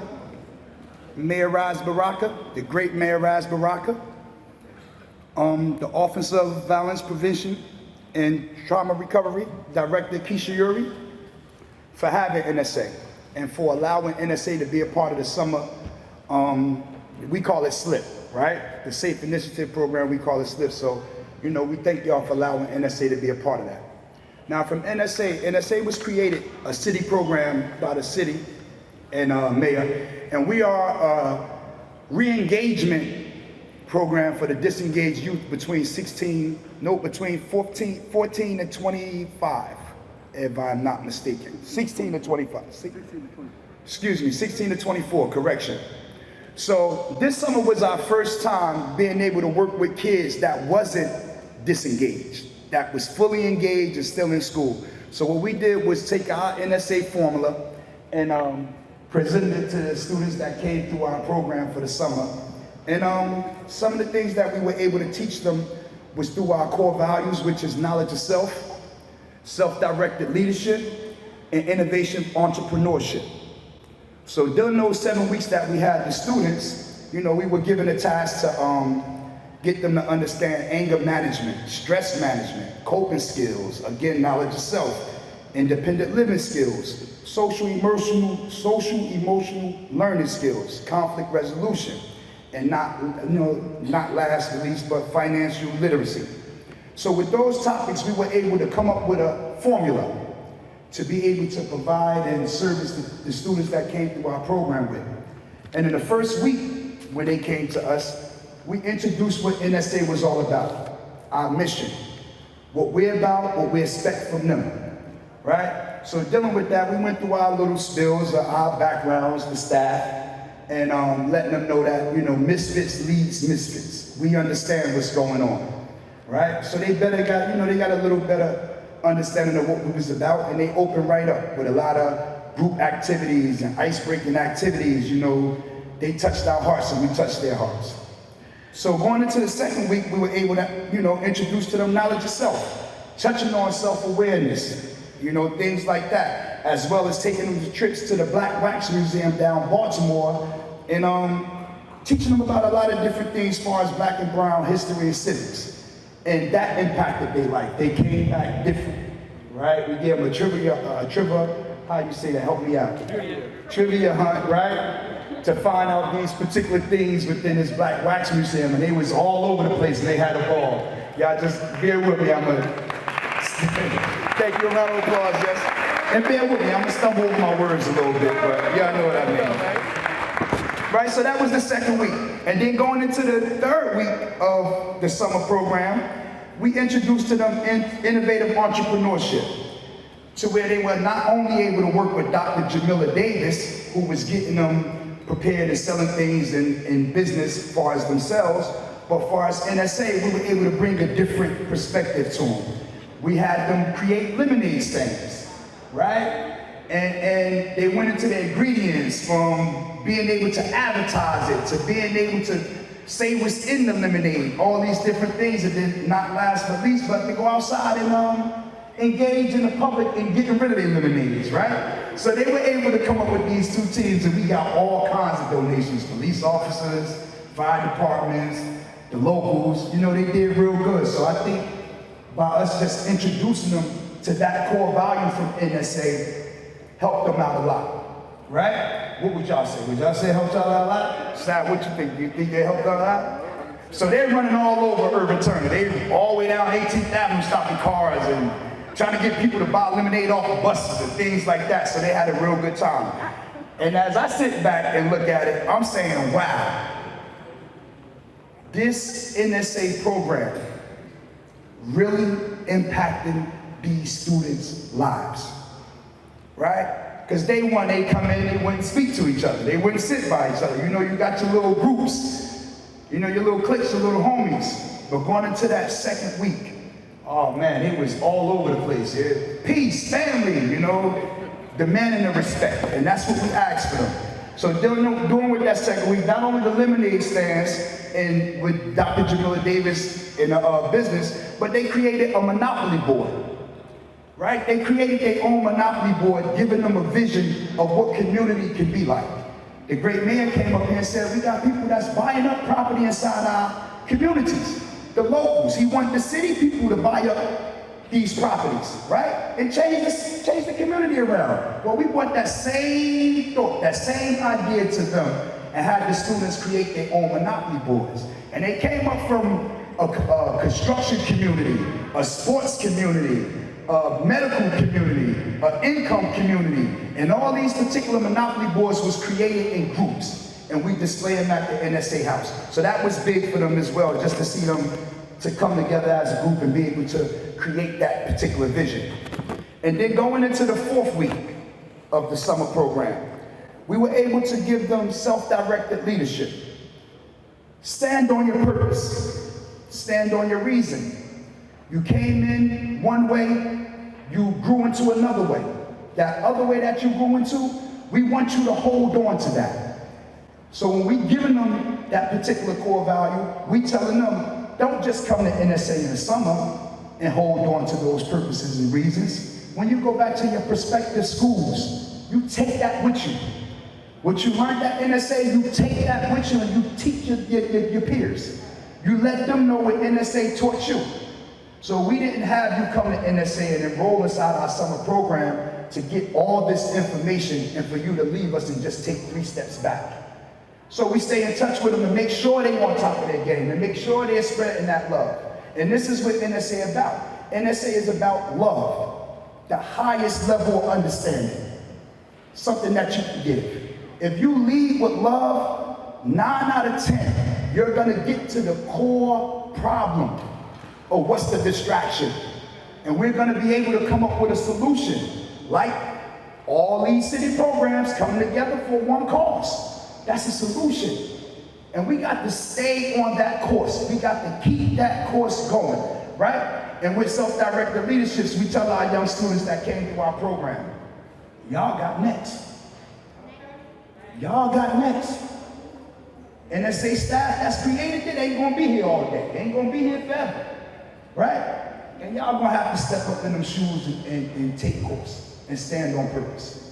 Mayor Raz Baraka, the great Mayor Raz Baraka, the Office of Violence Prevention and Trauma Recovery, Director Lakeisha Uri, for having NSA and for allowing NSA to be a part of the summer, we call it SLIP, right? The Safe Initiative Program, we call it SLIP. So, you know, we thank y'all for allowing NSA to be a part of that. Now from NSA was created, a city program by the city and mayor, and we are a re-engagement program for the disengaged youth between 14 and 25, if I'm not mistaken. 16 to 25. 16 to 24, correction. So this summer was our first time being able to work with kids that wasn't disengaged, that was fully engaged and still in school. So what we did was take our NSA formula and presented it to the students that came through our program for the summer. And some of the things that we were able to teach them was through our core values, which is knowledge of self, self-directed leadership, and innovation entrepreneurship. So during those 7 weeks that we had the students, you know, we were given a task to get them to understand anger management, stress management, coping skills, again, knowledge of self, independent living skills, social emotional learning skills, conflict resolution, and not last but least, but financial literacy. So with those topics, we were able to come up with a formula to be able to provide and service the students that came through our program with. And in the first week, when they came to us, we introduced what NSA was all about, our mission, what we're about, what we expect from them, right? So dealing with that, we went through our little spills, our backgrounds, the staff, and letting them know that, you know, misfits leads misfits. We understand what's going on, right? So they got a little better understanding of what we was about, and they opened right up with a lot of group activities and ice-breaking activities. You know, they touched our hearts and we touched their hearts. So going into the second week, we were able to, you know, introduce to them knowledge of self, touching on self-awareness, you know, things like that, as well as taking them to trips to the Black Wax Museum down Baltimore and teaching them about a lot of different things as far as Black and brown history and civics. And that impacted their life. They came back different, right? We gave them a trivia, how you say that, help me out. Trivia hunt, right? To find out these particular things within this Black Wax Museum, and they was all over the place and they had a ball. Y'all just bear with me, I'm gonna, thank you, a round of applause, yes. And bear with me, I'm gonna stumble over my words a little bit, but y'all know what I mean. Right, so that was the second week. And then going into the third week of the summer program, we introduced to them innovative entrepreneurship, to where they were not only able to work with Dr. Jamila Davis, who was getting them prepared and selling things in business as far as themselves, but as far as NSA, we were able to bring a different perspective to them. We had them create lemonade stands, right? And they went into the ingredients, from being able to advertise it, to being able to say what's in the lemonade, all these different things that did not last but least, but to go outside and engage in the public in getting rid of their lemonades, right? So they were able to come up with these two teams, and we got all kinds of donations, police officers, fire departments, the locals, you know, they did real good. So I think by us just introducing them to that core value from NSA, helped them out a lot, right? What would y'all say? Would y'all say helped y'all out a lot? Sad, what you think? Do you think they helped y'all out? So they're running all over Urban Turner. They all the way down 18th Avenue stopping cars and trying to get people to buy lemonade off of buses and things like that. So they had a real good time. And as I sit back and look at it, I'm saying, wow, this NSA program really impacting these students' lives. Right? Because day one, they come in, they wouldn't speak to each other. They wouldn't sit by each other. You know, you got your little groups, you know, your little cliques, your little homies. But going into that second week, oh man, it was all over the place. Yeah. Peace, family, you know, demanding the respect. And that's what we asked for them. So doing with that second week, not only the lemonade stands and with Dr. Jamila Davis in the business, but they created a monopoly board. Right? They created their own monopoly board, giving them a vision of what community can be like. The great mayor came up here and said, we got people that's buying up property inside our communities. The locals, he wanted the city people to buy up these properties, right? And change the community around. Well, we want that same thought, that same idea to them, and had the students create their own monopoly boards. And they came up from a construction community, a sports community, a medical community, an income community, and all these particular monopoly boards was created in groups, and we display them at the NSA house. So that was big for them as well, just to see them to come together as a group and be able to create that particular vision. And then going into the 4th week of the summer program, we were able to give them self-directed leadership. Stand on your purpose, stand on your reason. You came in one way, you grew into another way. That other way that you grew into, we want you to hold on to that. So when we giving them that particular core value, we telling them, don't just come to NSA in the summer and hold on to those purposes and reasons. When you go back to your prospective schools, you take that with you. What you learned at NSA, you take that with you and you teach your peers. You let them know what NSA taught you. So we didn't have you come to NSA and enroll inside our summer program to get all this information and for you to leave us and just take 3 steps back. So we stay in touch with them and make sure they're on top of their game and make sure they're spreading that love. And this is what NSA is about. NSA is about love, the highest level of understanding, something that you can give. If you lead with love, 9 out of 10, you're gonna get to the core problem. Or what's the distraction? And we're gonna be able to come up with a solution, like all these city programs coming together for one cause. That's a solution. And we got to stay on that course. We got to keep that course going, right? And with self-directed leaderships, we tell our young students that came through our program, y'all got next. Y'all got next. NSA staff that's created it ain't gonna be here all day. They ain't gonna be here forever. Right? And y'all gonna have to step up in them shoes and take course and stand on purpose.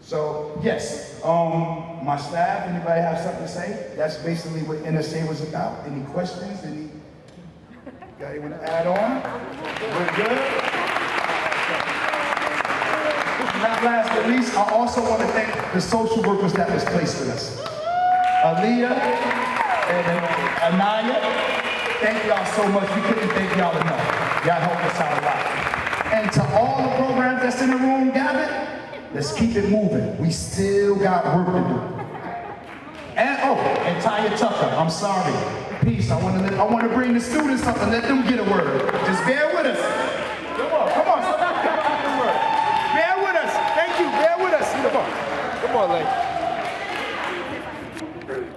So yes, my staff, anybody have something to say? That's basically what NSA was about. Any questions? Got anyone to add on? We're good? Not last but least, I also want to thank the social workers that was placed with us. Aaliyah and Anaya. Thank y'all so much. We couldn't thank y'all enough. Y'all helped us out a lot. And to all the programs that's in the room gathered, let's keep it moving. We still got work to do. And Taya Tucker, I'm sorry. Peace. I want to bring the students up and let them get a word. Just bear with us. Come on. Bear with us. Thank you. Bear with us. Come on, lady.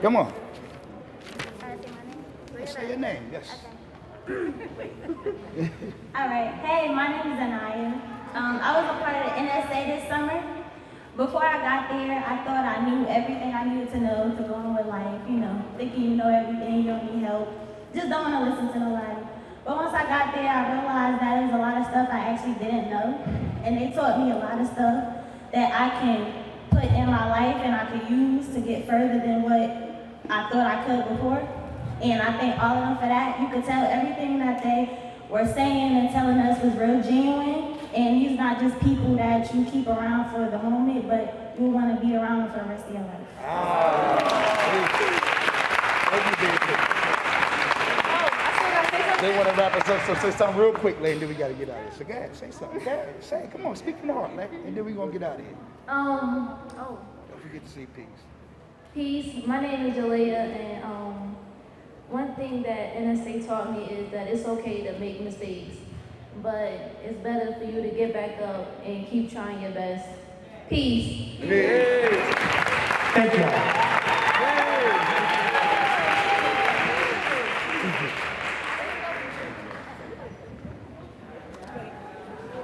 Come on. Say your name, yes. All right. Hey, my name is Anaya. I was a part of the NSA this summer. Before I got there, I thought I knew everything I needed to know to go on with life, thinking you know everything, you don't need help. Just don't want to listen to nobody. But once I got there, I realized that there was a lot of stuff I actually didn't know. And they taught me a lot of stuff that I can put in my life and I can use to get further than what I thought I could before. And I thank all of them for that. You could tell everything that they were saying and telling us was real genuine. And these not just people that you keep around for the moment, but you want to be around them for the rest of your life. They want to wrap us up, so say something real quick, lady, and then we got to get out of here. So go ahead, say something. Go ahead, say it. Come on, speak from the heart, lady, and then we're going to get out of here. Don't forget to say peace. Peace. My name is Jalea, and one thing that NSA taught me is that it's okay to make mistakes, but it's better for you to get back up and keep trying your best. Peace. Thank you.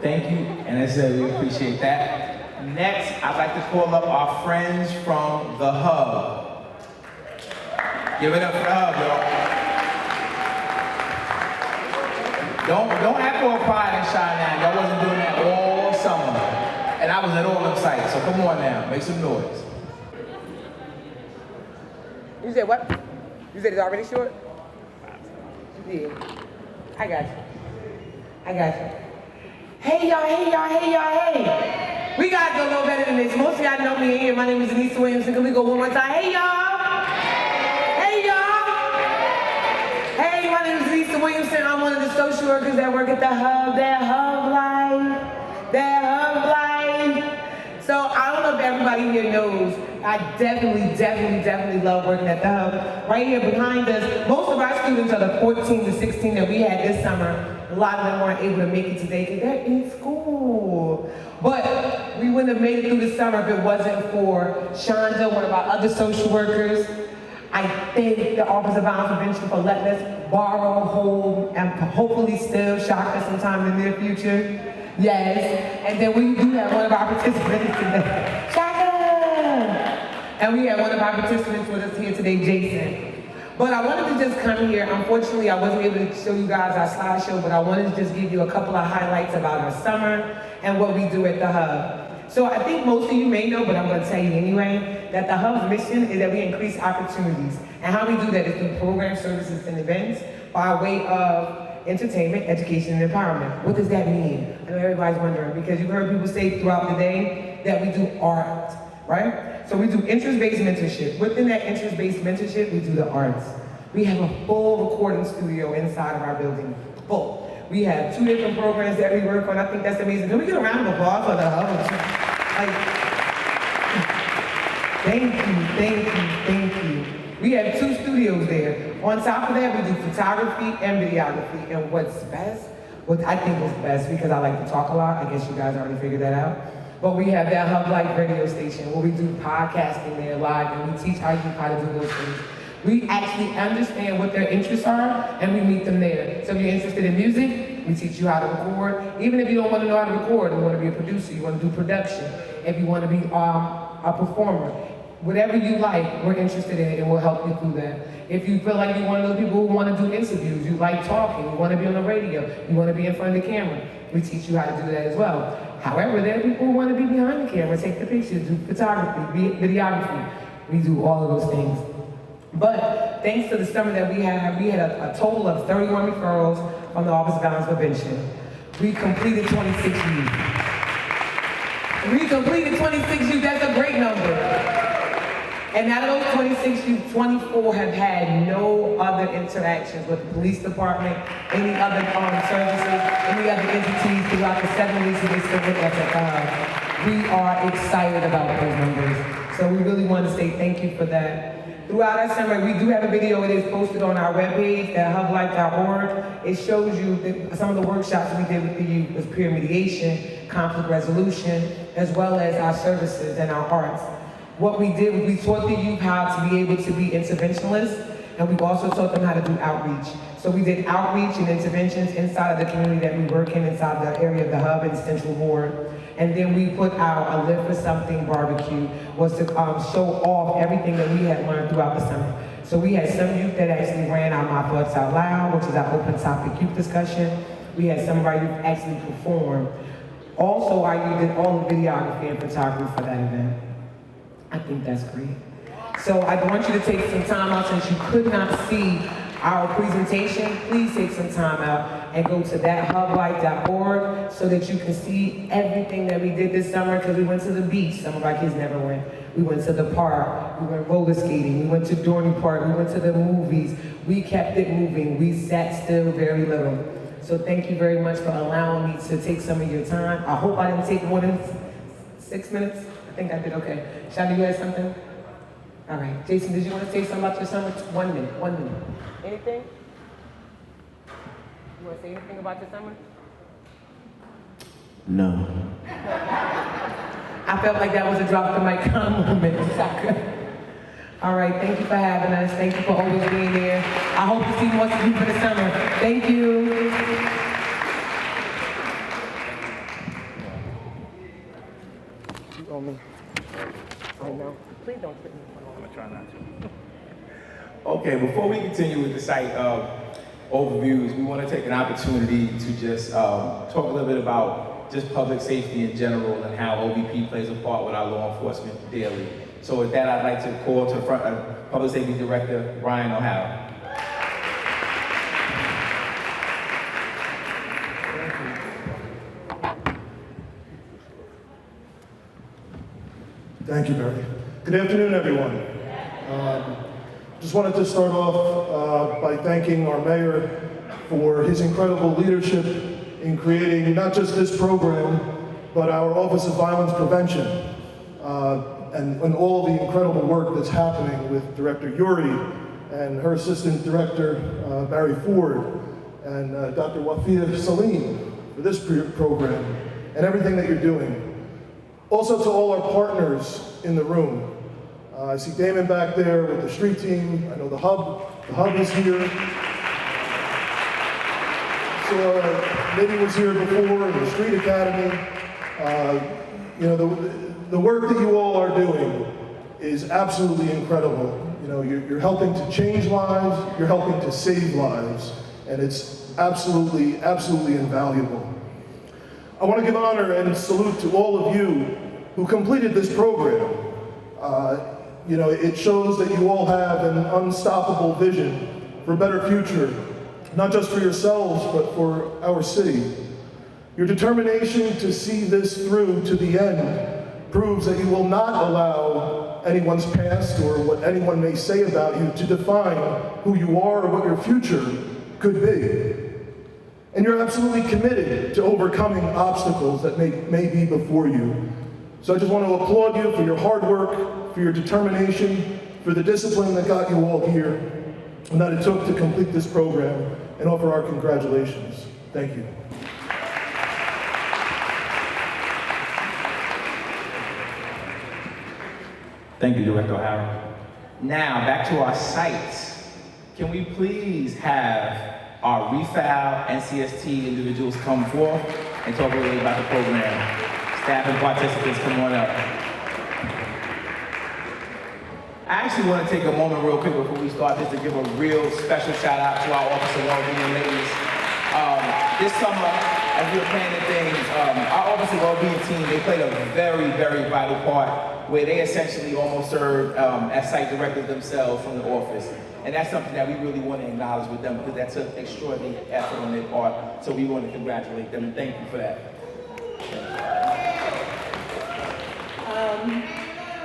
Thank you, and as I said, we appreciate that. Next, I'd like to call up our friends from the Hub. Give it up for the Hub, y'all. Don't act all pride and shine now. Y'all wasn't doing that all summer. And I was at all them sites, so come on now, make some noise. You said what? You said it's already short? Yeah. I got you. Hey y'all, hey. We gotta do a little better than this. Most of y'all know me in here. My name is Denise Williamson. Can we go one more time? Hey y'all. Hey, my name is Denise Williamson. I'm one of the social workers that work at the Hub. That Hub life. So I don't know if everybody here knows, I definitely love working at the Hub. Right here behind us, most of our students are the 14 to 16 that we had this summer. A lot of them weren't able to make it today because they're in school. But we wouldn't have made it through the summer if it wasn't for Shonda, one of our other social workers. I thank the Office of Violence Prevention for letting us borrow, hold, and hopefully still shock us sometime in the near future. Yes, and then we do have one of our participants today. Shaka! And we have one of our participants with us here today, Jason. But I wanted to just come here. Unfortunately, I wasn't able to show you guys our slideshow, but I wanted to just give you a couple of highlights about our summer and what we do at the Hub. So I think most of you may know, but I'm going to tell you anyway, that the Hub's mission is that we increase opportunities. And how we do that is through programs, services, and events by way of entertainment, education, and empowerment. What does that mean? I know everybody's wondering, because you've heard people say throughout the day that we do art, right? So we do interest-based mentorship. Within that interest-based mentorship, we do the arts. We have a full recording studio inside of our building, full. We have 2 different programs that we work on. I think that's amazing. Can we get a round of applause for the Hub? Thank you. We have 2 studios there. On top of that, we do photography and videography. And what's best, what I think is best, because I like to talk a lot, I guess you guys already figured that out, but we have that Hub Life radio station where we do podcasting there live, and we teach our youth how to do those things. We actually understand what their interests are, and we meet them there. So if you're interested in music, we teach you how to record. Even if you don't want to know how to record, you want to be a producer, you want to do production, if you want to be a performer, whatever you like, we're interested in it, and we'll help you through that. If you feel like you're one of those people who want to do interviews, you like talking, you want to be on the radio, you want to be in front of the camera, we teach you how to do that as well. However, there are people who want to be behind the camera, take the pictures, do photography, videography. We do all of those things. But thanks to the summer that we had a total of 31 referrals from the Office of Violence Prevention. We completed 26 youth. That's a great number. And out of those 26 youth, 24 have had no other interactions with the police department, any other services, any other entities throughout the 7 weeks that they spent with us at the Hub. We are excited about those numbers. So we really want to say thank you for that. Throughout our summer, we do have a video. It is posted on our webpage at hublife.org. It shows you some of the workshops we did with the youth was peer mediation, conflict resolution, as well as our services and our arts. What we did was we taught the youth how to be able to be interventionalists, and we also taught them how to do outreach. So we did outreach and interventions inside of the community that we work in, inside the area of the Hub and Central Ward. And then we put out a Live for Something barbecue, was to show off everything that we had learned throughout the summer. So we had some youth that actually ran our My Thoughts Out Loud, which is our open topic youth discussion. We had some of our youth actually perform. Also, our youth did all the videography and photography for that event. I think that's great. So I want you to take some time out, since you could not see our presentation, please take some time out and go to thathublife.org so that you can see everything that we did this summer, because we went to the beach. Some of our kids never went. We went to the park, we went roller skating, we went to Dorney Park, we went to the movies. We kept it moving. We sat still very little. So thank you very much for allowing me to take some of your time. I hope I didn't take more than 6 minutes. I think I did okay. Shadi, you had something? All right. Jason, did you want to say something about your summer? 1 minute, 1 minute. Anything? You want to say anything about your summer? No. I felt like that was a drop the mic kind of moment. All right, thank you for having us. Thank you for always being here. I hope to see more of you for the summer. Thank you. You on me? I know. Please don't trip me. I'm gonna try not to. Okay, before we continue with the site overviews, we want to take an opportunity to just talk a little bit about just public safety in general and how OVP plays a part with our law enforcement daily. So with that, I'd like to call to the front Public Safety Director, Ryan O'Hara. Thank you, Barry. Good afternoon, everyone. Just wanted to start off by thanking our mayor for his incredible leadership in creating not just this program, but our Office of Violence Prevention, and all the incredible work that's happening with Director Uri and her Assistant Director, Barry Ford, and Dr. Wafia Salim for this program, and everything that you're doing. Also to all our partners in the room. I see Damon back there with the street team. I know the hub is here. So Mitty was here before, the Street Academy. You know, the work that you all are doing is absolutely incredible. You know, you're helping to change lives, you're helping to save lives, and it's absolutely, absolutely invaluable. I want to give honor and salute to all of you who completed this program. You know, it shows that you all have an unstoppable vision for a better future, not just for yourselves, but for our city. Your determination to see this through to the end proves that you will not allow anyone's past or what anyone may say about you to define who you are or what your future could be. And you're absolutely committed to overcoming obstacles that may be before you. So I just want to applaud you for your hard work, for your determination, for the discipline that got you all here, and that it took to complete this program, and offer our congratulations. Thank you. Thank you, Director O'Hara. Now, back to our sites. Can we please have our REFAL and CST individuals come forth and talk a little bit about the program? Staff and participants, come on up. I actually want to take a moment real quick before we start just to give a real special shout out to our Office of Wellbeing ladies. This summer, as we were planning things, our Office of Wellbeing team, they played a very, very vital part where they essentially almost served as site directors themselves from the office. And that's something that we really want to acknowledge with them because that's an extraordinary effort on their part. So we want to congratulate them and thank you for that.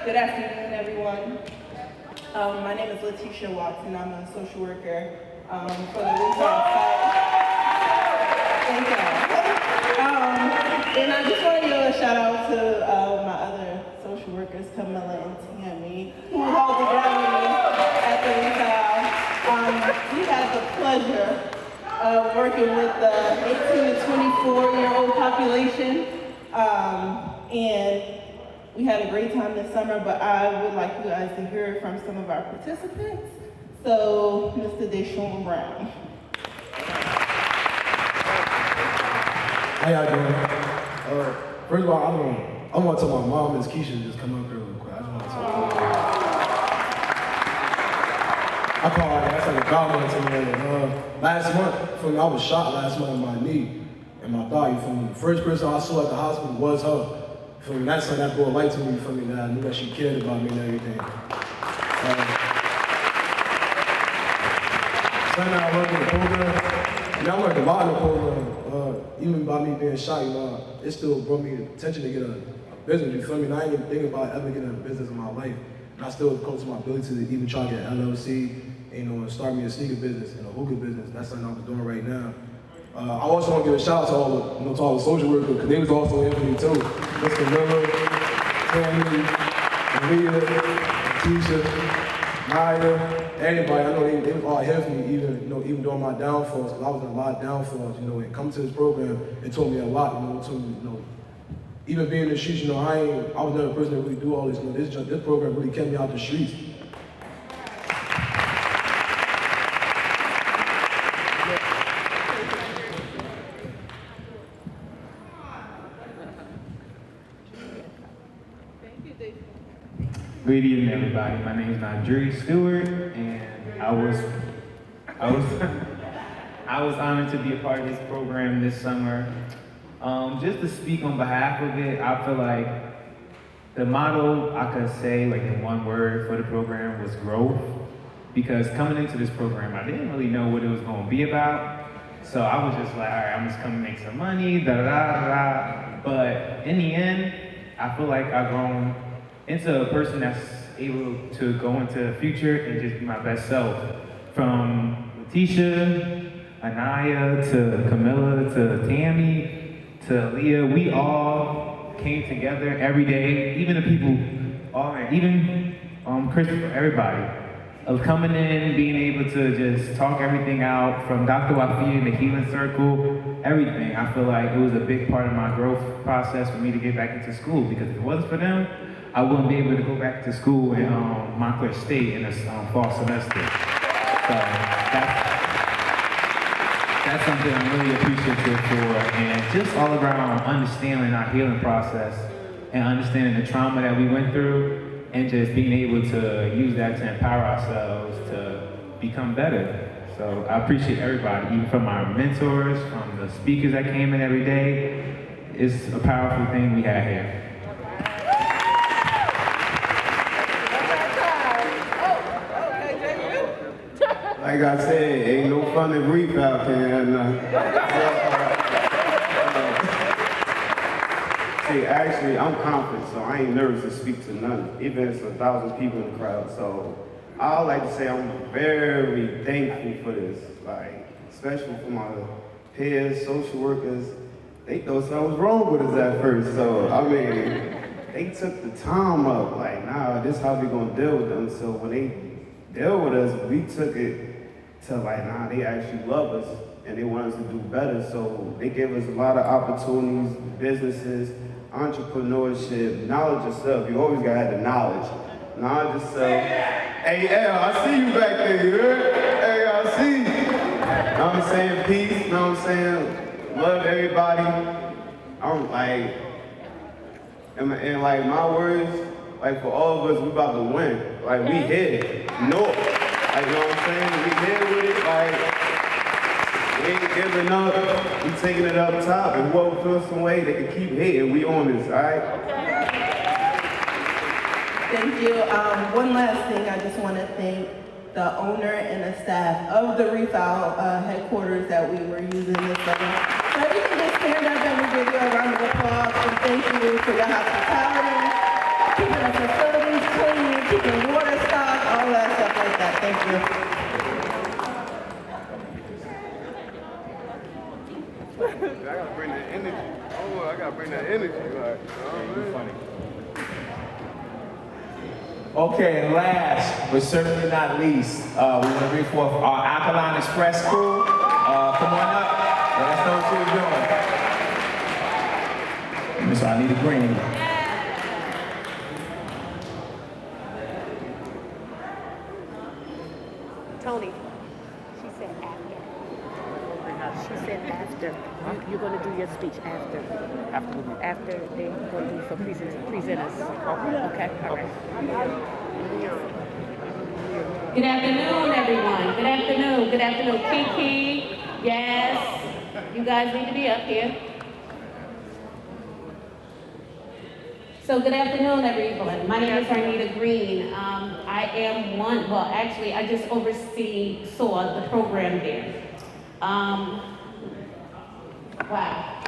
Good afternoon, everyone. My name is Lakeisha Uri. I'm a social worker for the retail site. Thank you. And I just want to give a shout out to my other social workers, Camilla and Tammy, who held it down with me at the retail. We had the pleasure of working with the 18 to 24-year-old population, and we had a great time this summer, but I would like you guys to hear from some of our participants. So, Mr. Deshaun Brown. How y'all doing? First of all, I want to tell my mom, Miss Keisha, to just come up here real quick. I just want to talk to her. I call her, that's like a compliment to me. Last month, I was shot last month in my knee and my thigh. You feel me? The first person I saw at the hospital was her. For me, that's like that brought light to me for me, that I knew that she cared about me and everything. So now I work in the program. I learned a lot in the program. Even by me being shot, it still brought me attention to get a business, you feel me? And I ain't even thinking about ever getting a business in my life. And I still come to my ability to even try to get an LLC, and start me a sneaker business and a hookah business. That's something I'm doing right now. I also want to give a shout out to all the social workers, because they was also here for me too. Mr. Miller, Tammy, Maria, Keisha, Naya, everybody. I know they was all here for me, even during my downfalls, because I was in a lot of downfalls, and coming to this program, it taught me a lot, it taught me, even being in the streets, I was never a person that really do all this, this program really kept me out the streets. Good evening, everybody. My name is Denise Stewart, and I was honored to be a part of this program this summer. Just to speak on behalf of it, I feel like the motto I could say like in one word for the program was growth. Because coming into this program, I didn't really know what it was going to be about. So I was just like, all right, I'm just coming to make some money, da da da da. But in the end, I feel like I've grown into a person that's able to go into the future and just be my best self. From Lakeisha, Anaya, to Camilla, to Tammy, to Leah, we all came together every day, even the people, even Christopher, everybody, of coming in, being able to just talk everything out, from Dr. Wafi, the healing circle, everything. I feel like it was a big part of my growth process for me to get back into school, because if it wasn't for them, I wouldn't be able to go back to school in Montclair State in a fall semester. So that's something I'm really appreciative for, and just all around understanding our healing process and understanding the trauma that we went through, and just being able to use that to empower ourselves to become better. So I appreciate everybody, even from our mentors, from the speakers that came in every day. It's a powerful thing we have here. Like I said, ain't no fun if Reef out there. See, actually, I'm confident, so I ain't nervous to speak to none, even if it's 1,000 people in the crowd. So I like to say I'm very thankful for this, like, especially for my peers, social workers. They thought something was wrong with us at first. So, I mean, they took the time up, like, nah, this is how we gonna deal with them. So when they deal with us, we took it to like, nah, they actually love us and they want us to do better. So they gave us a lot of opportunities, businesses, entrepreneurship, knowledge of self. You always gotta have the knowledge. Knowledge of self. Hey, L, I see you back there, you heard? Hey, I see you. Know what I'm saying? Peace, know what I'm saying? Love everybody. I'm like, and like my words, like for all of us, we about to win. Like we here, north. Like, you know what I'm saying? We here with it, like, we ain't giving up. We taking it up top, and whoever feels some way, they can keep hitting. We on this, all right? Thank you. One last thing, I just want to thank the owner and the staff of the Refile headquarters that we were using this summer. So if you can just stand up and we give you a round of applause, and thank you for your hospitality, keeping the facilities clean, keeping water stock, all that stuff like that. Thank you. I gotta bring that energy. Oh, I gotta bring that energy. Like, oh, funny. Okay, and last, but certainly not least, we want to bring forth our Alkaline Express crew. Come on up. Let us know what you're doing. So I need a green. Tony, she said after. She said after. You're going to do your speech after. After they're going to do some presenters. Okay? All right. Good afternoon, everyone. Good afternoon. Good afternoon, Kiki. Yes. You guys need to be up here. So good afternoon, everyone. My name is Arnita Green. I am I just saw the program there. Wow.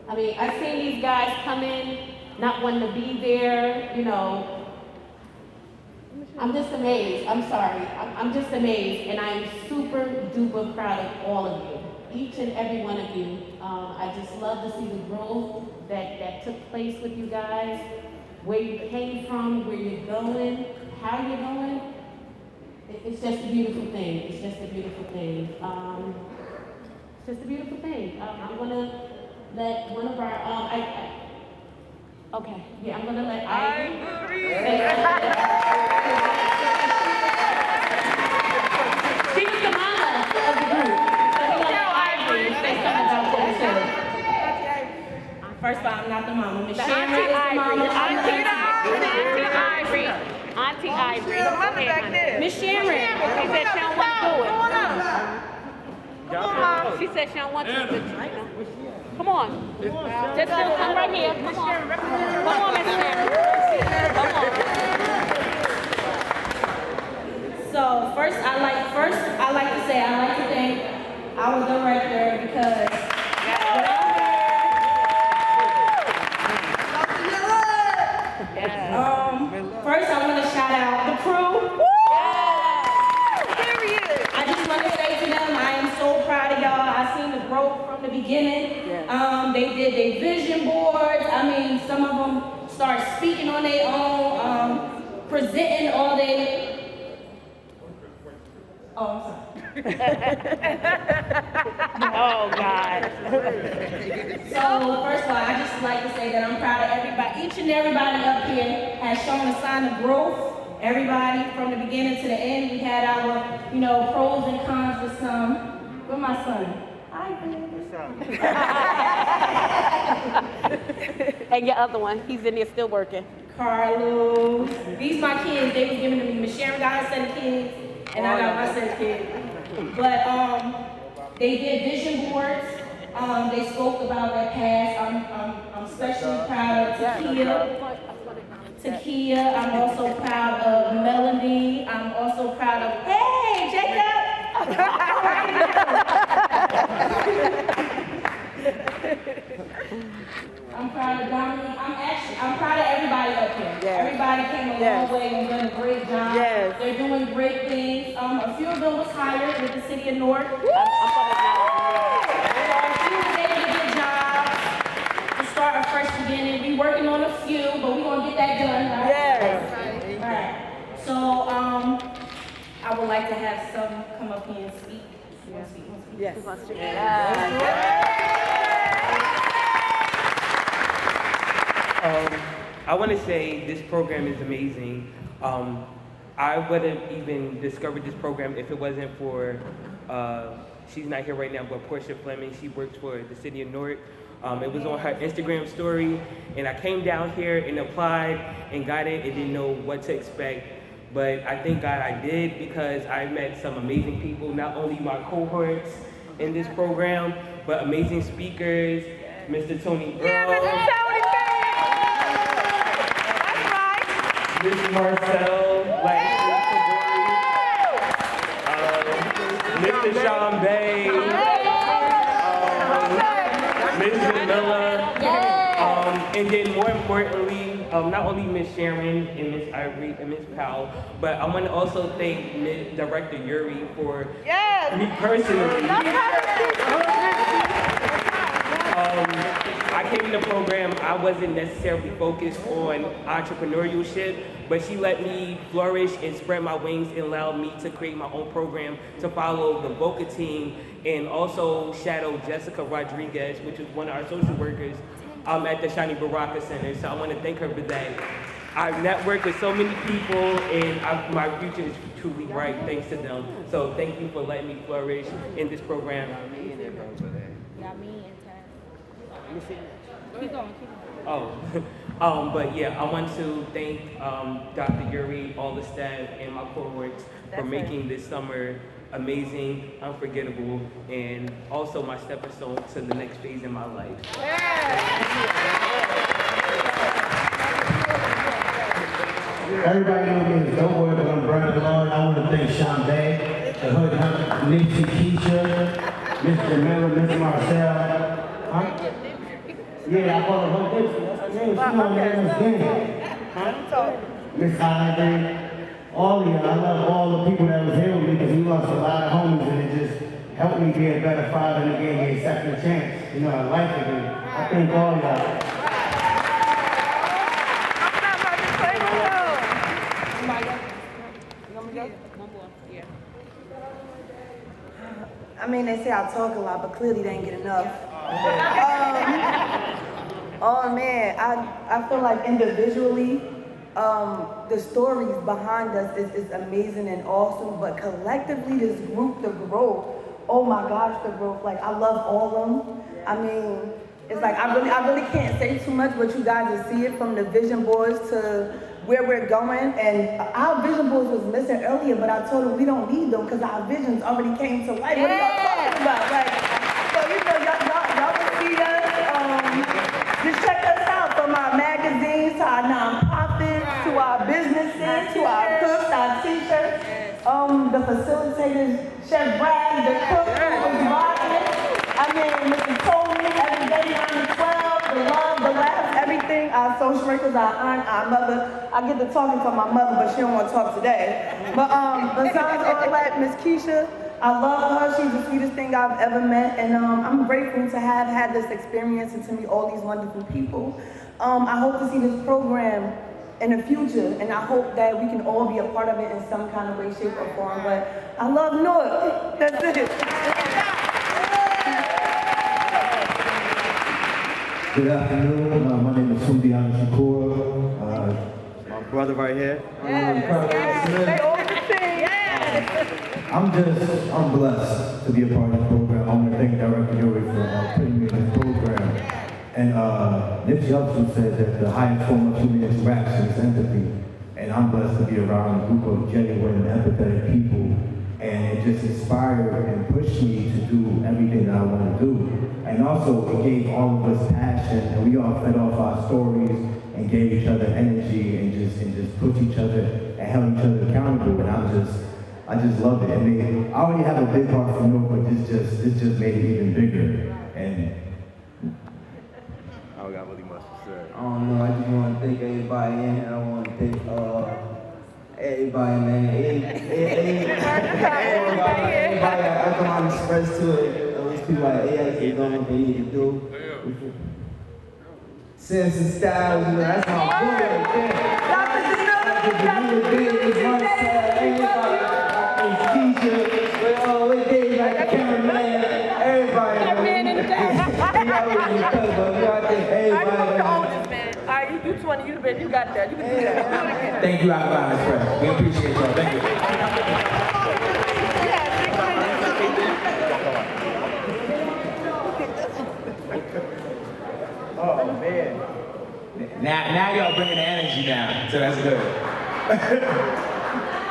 I mean, I've seen these guys come in, not wanting to be there, you know. I'm just amazed. I'm sorry. I'm just amazed, and I'm super duper proud of all of you, each and every one of you. I just love to see the growth that took place with you guys, where you came from, where you're going, how you're going. It's just a beautiful thing. It's just a beautiful thing. It's just a beautiful thing. I'm gonna let one of our I'm gonna let Ivy She was the mama of the group. So we're gonna let Ivy say something about what we said. First of all, I'm not the mama. Miss Sharon is the mama. Auntie Ivory. Miss Sharon. She said she don't want to do it. She said she don't want to do it. Come on. Just come right here. Come on. Come on, Miss Sharon. some of them start speaking on their own, presenting all their. Oh, I'm sorry. Oh, God. So, first of all, I just like to say that I'm proud of everybody. Each and everybody up here has shown a sign of growth. Everybody, from the beginning to the end, we had our, pros and cons with some. Where's my son? Hi, baby. And your other one, he's in there still working. Carlos. These my kids. They was giving to me. Miss Sharon got her set of kids, and I got my set of kids. But they did vision boards. They spoke about their past. I'm especially proud of Takia. I'm also proud of Melanie. I'm also proud of, hey, Jacob! I'm proud of Dominique. I'm proud of everybody up here. Yes. Everybody came a long way and done a great job. Yes. They're doing great things. A few of them was hired with the city of Newark. A few was able to get jobs to start a fresh beginning. We working on a few, but we gonna get that done, right? Yes. All right. So I would like to have some come up here and speak. You want to speak? Yes. I want to say this program is amazing. I wouldn't even discovered this program if it wasn't for, she's not here right now, but Portia Fleming. She works for the city of Newark. It was on her Instagram story, and I came down here and applied and got it and didn't know what to expect. But I thank God I did, because I met some amazing people, not only my cohorts in this program, but amazing speakers, Mr. Tony Brown. Miss Marcel, Mr. Sean Bay, Ms. Jamila, and then more importantly, not only Miss Sharon and Miss Ivory and Miss Powell, but I want to also thank Ms. Director Uri for me personally. I came in the program, I wasn't necessarily focused on entrepreneurship, but she let me flourish and spread my wings and allowed me to create my own program to follow the VOCA team and also shadow Jessica Rodriguez, which is one of our social workers at the Shani Baraka Center. So I want to thank her for that. I've networked with so many people, and my future is truly bright thanks to them. So thank you for letting me flourish in this program. Keep going. But yeah, I want to thank Dr. Uri, all the staff, and my cohorts for making this summer amazing, unforgettable, and also my stepping stone to the next phase in my life. Everybody knows me as Dope Boy, but I'm Brandon Lord. I want to thank Sean Bay, the Hood Hunt, Lakeisha, Miss Jamila, Miss Marcel. Yeah, I call her Hood Dixie. That's her name. She on there Miss Ivory, all of y'all. I love all the people that was here with me, because we lost a lot of homies, and it just helped me be a better father and gave me a second chance, a life again. I thank all y'all. I mean, they say I talk a lot, but clearly they ain't get enough. Oh man, I feel like individually, the stories behind us is amazing and awesome, but collectively, this group, the growth, oh my gosh, the growth, like I love all of them. I mean, it's like I really can't say too much, but you guys will see it from the vision boards to where we're going. And our vision boards was missing earlier, but I told them we don't need them because our visions already came to life. What are y'all talking about? Like, so y'all can see us. Just check us out, from our magazines to our nonprofits, to our businesses, to our cooks, our t-shirts, the facilitators, Chef Brad, the cook, I mean, Mr. Tony, every day 9 to 12, the love, the laughs, everything. Our social workers, our aunt, our mother. I get to talking from my mother, but she don't want to talk today. But besides all that, Miss Keisha, I love her. She's the sweetest thing I've ever met, and I'm grateful to have had this experience and to meet all these wonderful people. I hope to see this program in the future, and I hope that we can all be a part of it in some kind of way, shape, or form. But I love North. That's it. Good afternoon. My name is Sundiana Shakur. My brother right here. I'm blessed to be a part of this program. I want to thank Director Uri for putting me in this program. And Nipsey Hussle said that the highest form of human interaction is empathy. And I'm blessed to be around a group of genuine, empathetic people. And it just inspired and pushed me to do everything that I want to do. And also, it gave all of us passion, and we all fed off our stories and gave each other energy and just pushed each other and held each other accountable. And I just loved it. I mean, I already have a big heart for North, but this just made it even bigger. And I don't got really much to say. I don't know. I just want to thank everybody in here. I want to thank everybody, man. Everybody I come out and express to it. At least people like AIK doing what they need to do. Sense and styles, you know, that's how I'm doing it. You 20, you got that. You can do that. Thank you, Alkaline Express. We appreciate y'all. Thank you. Oh, man. Now y'all bringing the energy down, so that's good.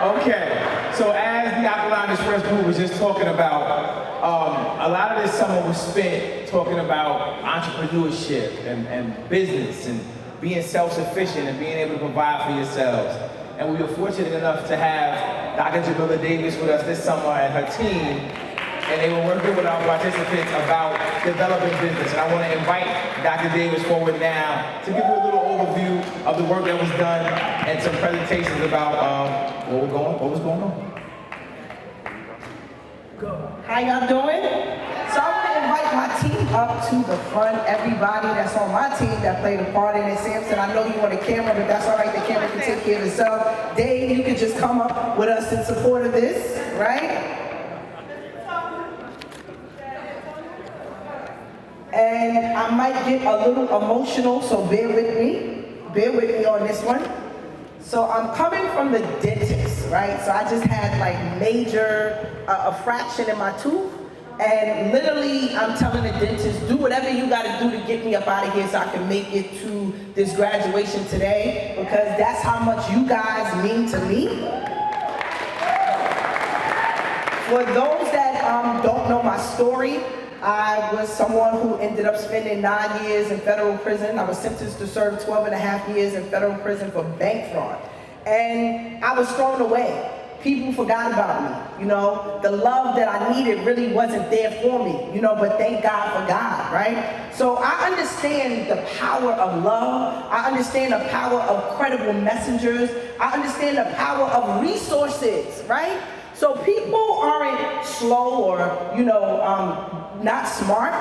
Okay, so as the Alkaline Express group was just talking about, a lot of this summer was spent talking about entrepreneurship and business and being self-sufficient and being able to provide for yourselves. And we were fortunate enough to have Dr. Jamila Davis with us this summer and her team, and they were working with our participants about developing business. And I want to invite Dr. Davis forward now to give you a little overview of the work that was done and some presentations about what was going on. How y'all doing? So I want to invite my team up to the front. Everybody that's on my team that played a part in it. Samson, I know you want a camera, but that's all right. The camera can take care of itself. Dave, you can just come up with us in support of this, right? And I might get a little emotional, so bear with me. Bear with me on this one. So I'm coming from the dentist, right? So I just had like major, a fraction in my tooth. And literally, I'm telling the dentist, do whatever you gotta do to get me up out of here so I can make it to this graduation today, because that's how much you guys mean to me. For those that don't know my story, I was someone who ended up spending 9 years in federal prison. I was sentenced to serve 12.5 years in federal prison for bank fraud. And I was thrown away. People forgot about me, you know. The love that I needed really wasn't there for me, you know, but thank God for God, right? So I understand the power of love. I understand the power of credible messengers. I understand the power of resources, right? So people aren't slow or, you know, not smart.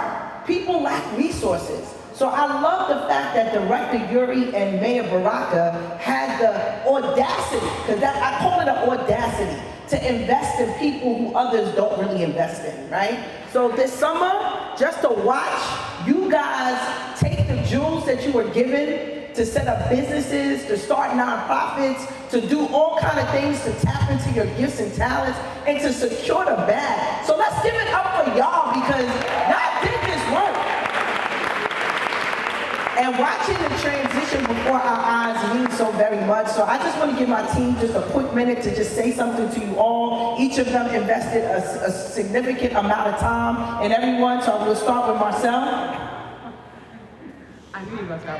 People lack resources. So I love the fact that Director Uri and Mayor Baraka had the audacity, because I call it an audacity, to invest in people who others don't really invest in, right? So this summer, just to watch you guys take the jewels that you were given to set up businesses, to start nonprofits, to do all kind of things, to tap into your gifts and talents, and to secure the bag. So let's give it up for y'all, because y'all did this work. And watching the transition before our eyes means so very much. So I just want to give my team just a quick minute to just say something to you all. Each of them invested a significant amount of time in everyone. So we'll start with Marcel. I knew you must have.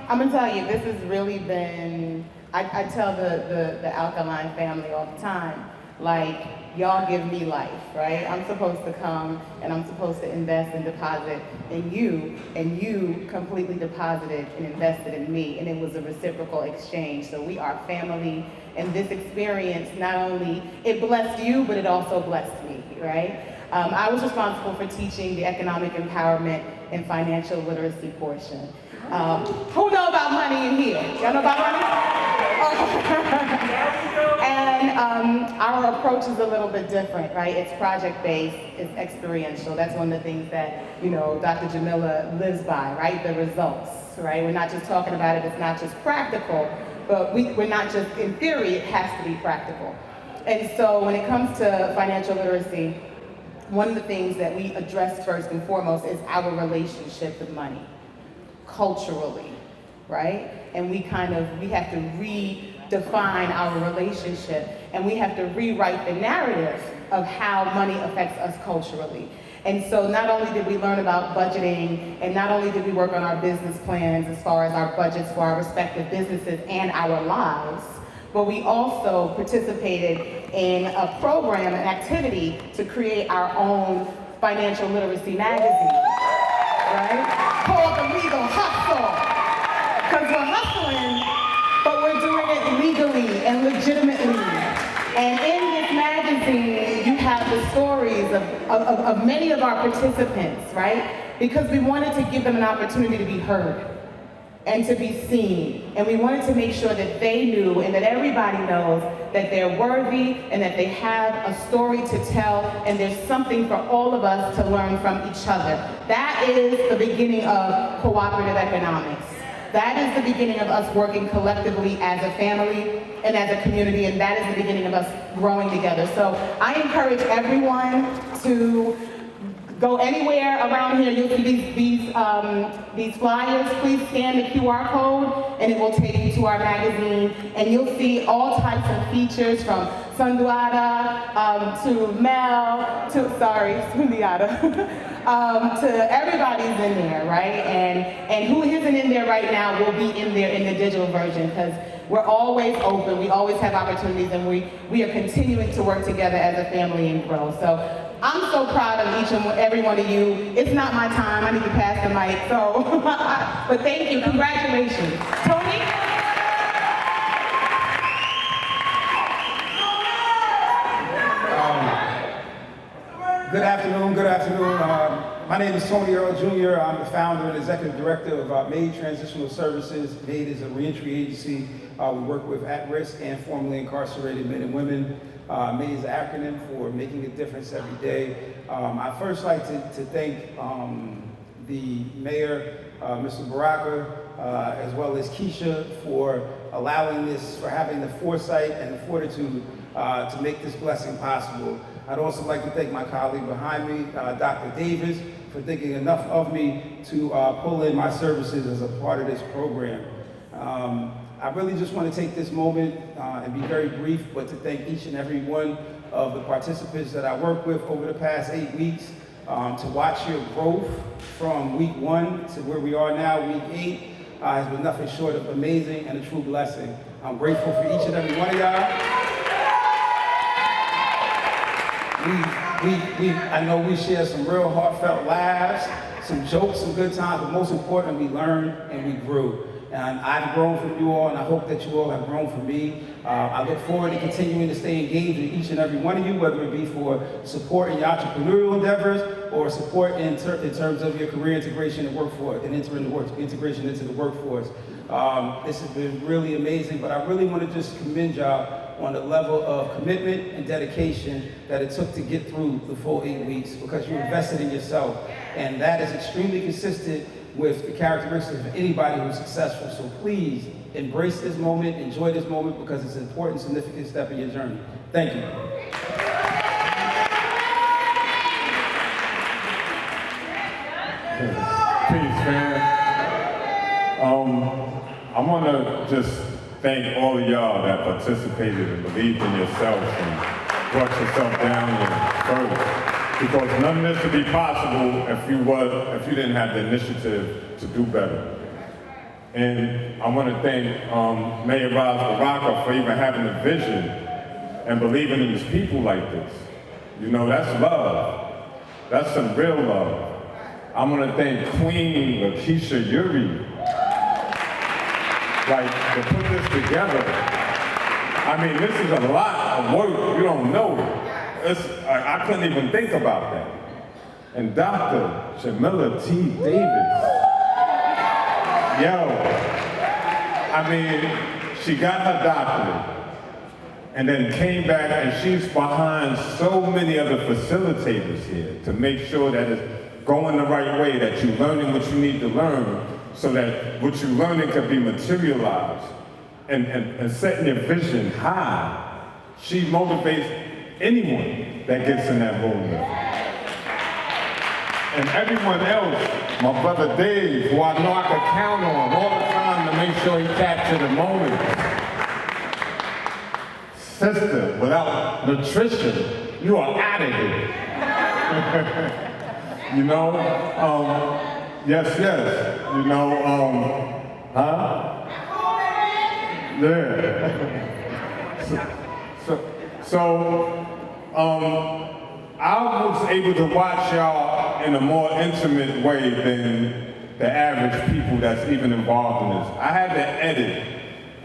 I'm gonna tell you, this has really been, I tell the Alkaline family all the time, like, y'all give me life, right? I'm supposed to come and I'm supposed to invest and deposit in you, and you completely deposited and invested in me, and it was a reciprocal exchange. So we are family, and this experience, not only, it blessed you, but it also blessed me, right? I was responsible for teaching the economic empowerment and financial literacy portion. Who know about money in here? Y'all know about money? And our approach is a little bit different, right? It's project-based, it's experiential. That's one of the things that, you know, Dr. Jamila lives by, right? The results, right? We're not just talking about it, it's not just practical, but we're not just in theory, it has to be practical. And so when it comes to financial literacy, one of the things that we address first and foremost is our relationship with money, culturally, right? And we have to redefine our relationship, and we have to rewrite the narrative of how money affects us culturally. And so not only did we learn about budgeting, and not only did we work on our business plans as far as our budgets for our respective businesses and our lives, but we also participated in a program, an activity to create our own financial literacy magazine, right? Called The Legal Hustle. Because we're hustling, but we're doing it legally and legitimately. And in this magazine, you have the stories of many of our participants, right? Because we wanted to give them an opportunity to be heard and to be seen. And we wanted to make sure that they knew and that everybody knows that they're worthy and that they have a story to tell, and there's something for all of us to learn from each other. That is the beginning of cooperative economics. That is the beginning of us working collectively as a family and as a community, and that is the beginning of us growing together. So I encourage everyone to go anywhere around here. You'll see these flyers. Please scan the QR code and it will take you to our magazine. And you'll see all types of features from Sunduada to Mel to, sorry, Sundiata, to everybody's in there, right? And who isn't in there right now will be in there in the digital version, because we're always open, we always have opportunities, and we are continuing to work together as a family and grow. So I'm so proud of each and every one of you. It's not my time, I need to pass the mic, so, but thank you, congratulations. Tony? Good afternoon, good afternoon. My name is Tony Earl Jr. I'm the founder and executive director of MAID Transitional Services. MAID is a reentry agency. We work with at-risk and formerly incarcerated men and women. MAID is an acronym for Making a Difference Every Day. I'd first like to thank the mayor, Mr. Baraka, as well as Keisha for allowing this, for having the foresight and the fortitude to make this blessing possible. I'd also like to thank my colleague behind me, Dr. Davis, for thinking enough of me to pull in my services as a part of this program. I really just want to take this moment and be very brief, but to thank each and every one of the participants that I worked with over the past 8 weeks, to watch your growth from week 1 to where we are now, week 8, has been nothing short of amazing and a true blessing. I'm grateful for each and every one of y'all. I know we shared some real heartfelt laughs, some jokes, some good times, but most important, we learned and we grew. And I've grown from you all, and I hope that you all have grown from me. I look forward to continuing to stay engaged with each and every one of you, whether it be for support in your entrepreneurial endeavors or support in terms of your career integration and workforce and integration into the workforce. This has been really amazing, but I really want to just commend y'all on the level of commitment and dedication that it took to get through the full 8 weeks, because you invested in yourself. And that is extremely consistent with the characteristics of anybody who's successful. So please embrace this moment, enjoy this moment, because it's an important, significant step in your journey. Thank you. Peace, fam. I want to just thank all of y'all that participated and believed in yourself and brought yourself down and first. Because none of this would be possible if you didn't have the initiative to do better. And I want to thank Mayor Baraka for even having the vision and believing in his people like this. You know, that's love. That's some real love. I want to thank Queen Lakeisha Uri, to put this together. I mean, this is a lot of work. You don't know. I couldn't even think about that. And Dr. Jamila T. Davis, I mean, she got her doctorate and then came back, and she's behind so many other facilitators here to make sure that it's going the right way, that you're learning what you need to learn so that what you're learning can be materialized and setting your vision high. She motivates anyone that gets in that movement. And everyone else, my brother Dave, who I know I can count on all the time to make sure he captured the moment. Sister, without nutrition, you are out of here. You know, yes, you know, I was able to watch y'all in a more intimate way than the average people that's even involved in this. I had to edit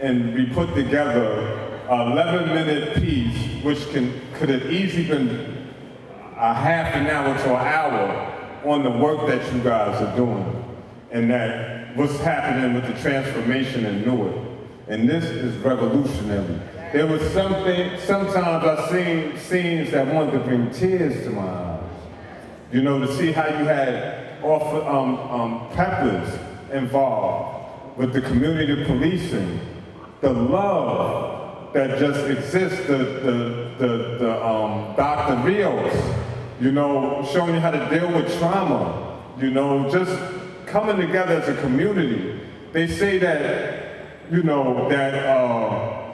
and we put together an 11-minute piece, which could have easily been a half an hour to an hour on the work that you guys are doing and that what's happening with the transformation in Newark. And this is revolutionary. There was sometimes I seen scenes that wanted to bring tears to my eyes. You know, to see how you had peppers involved with the community policing, the love that just exists, Dr. Rios, you know, showing you how to deal with trauma, you know, just coming together as a community. They say that, you know, that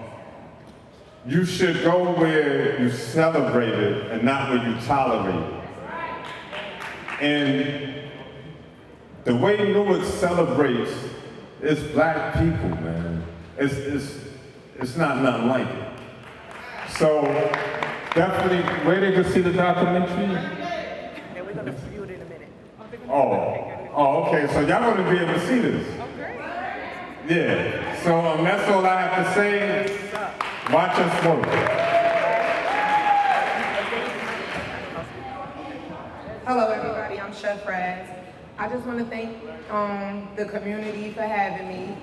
you should go where you celebrate it and not where you tolerate it. And the way Newark celebrates is Black people, man. It's not nothing like it. So definitely, where they can see the documentary? And we're gonna view it in a minute. Oh, okay. So y'all gonna be able to see this? Yeah. So that's all I have to say. Watch us work. Hello everybody, I'm Chef Raz. I just want to thank the community for having me.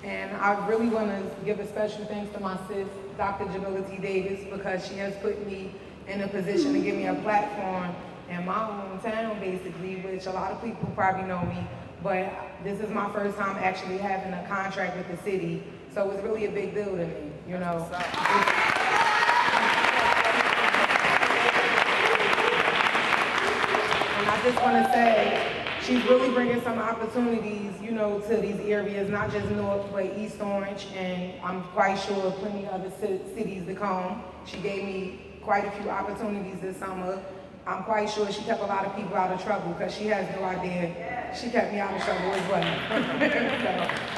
And I really want to give a special thanks to my sis, Dr. Jamila T. Davis, because she has put me in a position to give me a platform in my hometown, basically, which a lot of people probably know me. But this is my first time actually having a contract with the city. So it's really a big deal to me, you know. And I just want to say, she's really bringing some opportunities, you know, to these areas, not just North, but East Orange, and I'm quite sure plenty of other cities to come. She gave me quite a few opportunities this summer. I'm quite sure she kept a lot of people out of trouble because she has no idea. She kept me out of trouble as well. So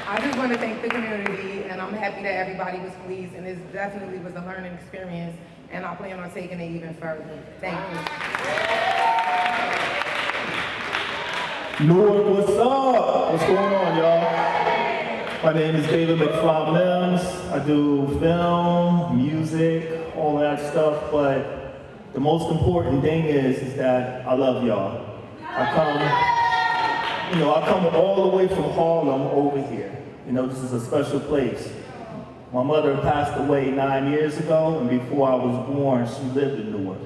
I just want to thank the community, and I'm happy that everybody was pleased, and it definitely was a learning experience, and I plan on taking it even further. Thank you. Newark, what's up? What's going on, y'all? My name is David McFly-Mims. I do film, music, all that stuff, but the most important thing is that I love y'all. I come all the way from Harlem over here. You know, this is a special place. My mother passed away 9 years ago, and before I was born, she lived in Newark.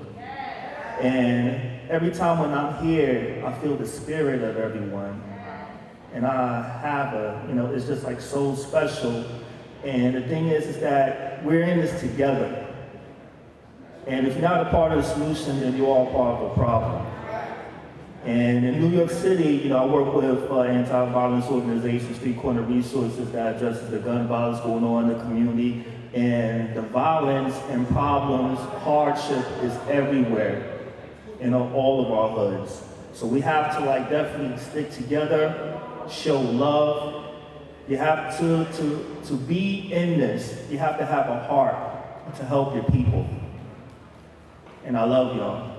And every time when I'm here, I feel the spirit of everyone. And I have it's just like so special. And the thing is that we're in this together. And if you're not a part of the solution, then you're all part of the problem. And in New York City, I work with anti-violence organizations, Street Corner Resources, that addresses the gun violence going on in the community. And the violence and problems, hardship is everywhere in all of our hoods. So we have to definitely stick together, show love. You have to be in this, you have to have a heart to help your people. And I love y'all.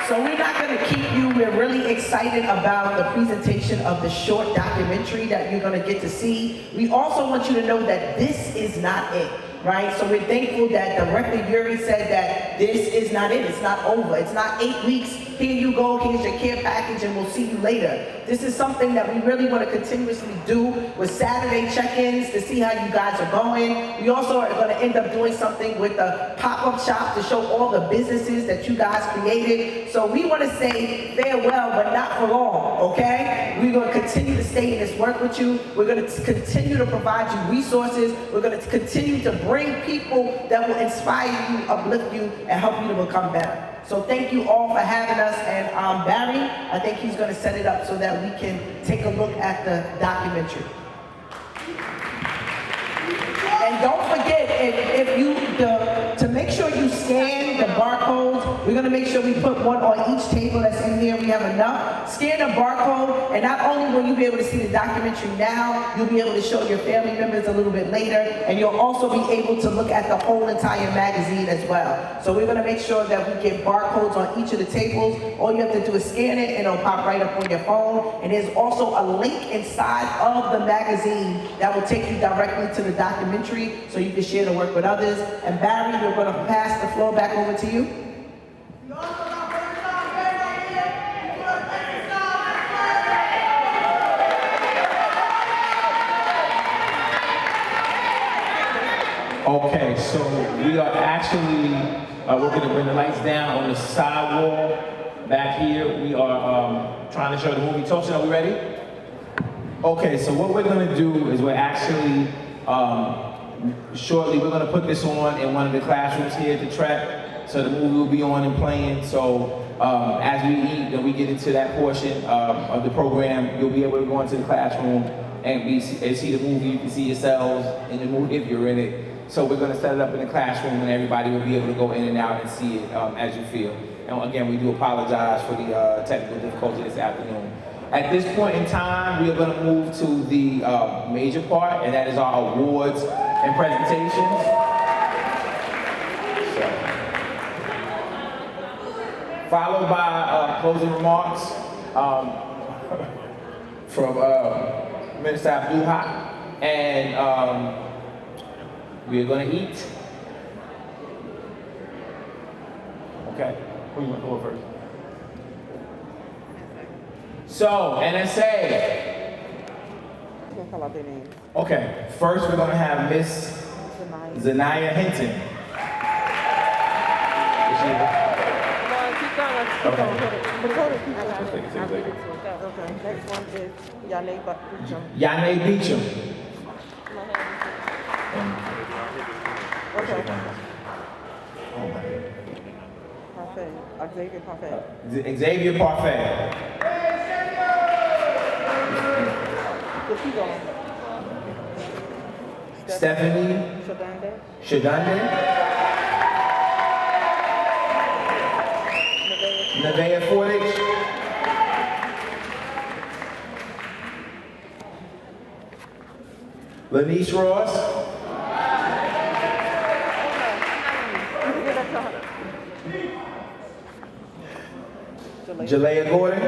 So we're not going to keep you. We're really excited about the presentation of the short documentary that you're going to get to see. We also want you to know that this is not it. right? So we're thankful that Director Uri said that this is not it, it's not over. It's not 8 weeks, here you go, here's your care package, and we'll see you later. This is something that we really want to continuously do with Saturday check-ins to see how you guys are going. We also are going to end up doing something with the pop-up shop to show all the businesses that you guys created. So we want to say farewell, but not for long, okay? We're going to continue to stay in this work with you. We're going to continue to provide you resources. We're going to continue to bring people that will inspire you, uplift you, and help you to become better. So thank you all for having us, and Barry, I think he's going to set it up so that we can take a look at the documentary. And don't forget, to make sure you scan the barcodes, we're going to make sure we put one on each table that's in here. We have enough. Scan the barcode, and not only will you be able to see the documentary now, you'll be able to show your family members a little bit later, and you'll also be able to look at the whole entire magazine as well. So we're going to make sure that we get barcodes on each of the tables. All you have to do is scan it, and it'll pop right up on your phone. And there's also a link inside of the magazine that will take you directly to the documentary, so you can share the work with others. And Barry, we're going to pass the floor back over to you. Okay, so we are actually, we're going to bring the lights down on the side wall back here. We are trying to show the movie Toasted. Are we ready? Okay, so what we're going to do is we're actually, shortly, we're going to put this on in one of the classrooms here at the Trek. So the movie will be on and playing. So as we eat and we get into that portion of the program, you'll be able to go into the classroom and see the movie. You can see yourselves in the movie if you're in it. So we're going to set it up in the classroom, and everybody will be able to go in and out and see it as you feel. And again, we do apologize for the technical difficulty this afternoon. At this point in time, we are going to move to the major part, and that is our awards and presentations. Followed by closing remarks from Minister Abdul-Haq, and we are going to eat. Okay, who you want to go first? So, NSA. Okay, first we're going to have Miss Zanaya Hinton. Is she here? Okay, next one is Yane Beecham. Okay. Parfait. Xavier Parfait. Xavier Parfait. Keep going. Stephanie Shadande. Nevaeh Fordich. Lanice Ross. Jalea Gordon.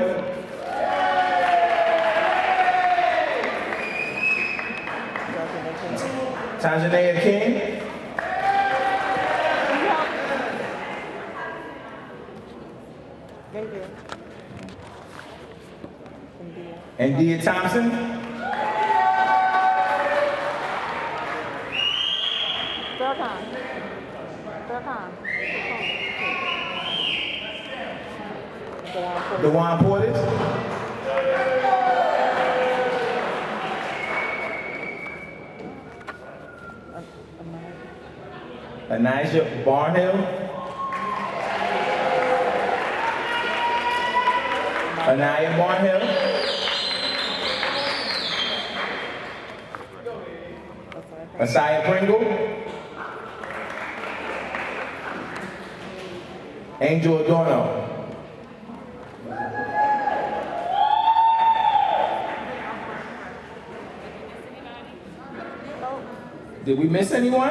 Tanjanea King. And Dia Thompson. DeJuan Portis. Anijah Barnhill. Anaya Barnhill. Asaya Pringle. Angel Adorno. Did we miss anyone?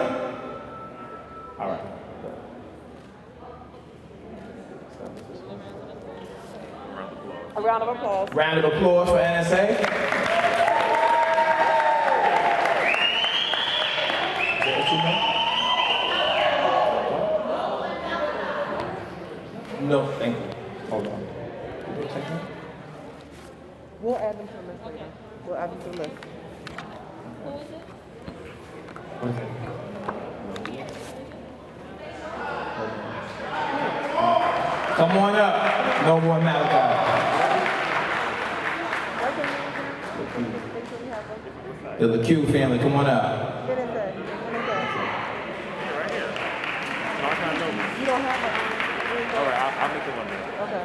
All right. A round of applause. Round of applause for NSA. Is that what you meant? No, thank you. Hold on. We'll add them to the list later. We'll add them to the list. What is it? Come on up. No more Malachi. The LeQ family, come on up. Get in there. You don't have it. All right, I'll make it one minute. Okay.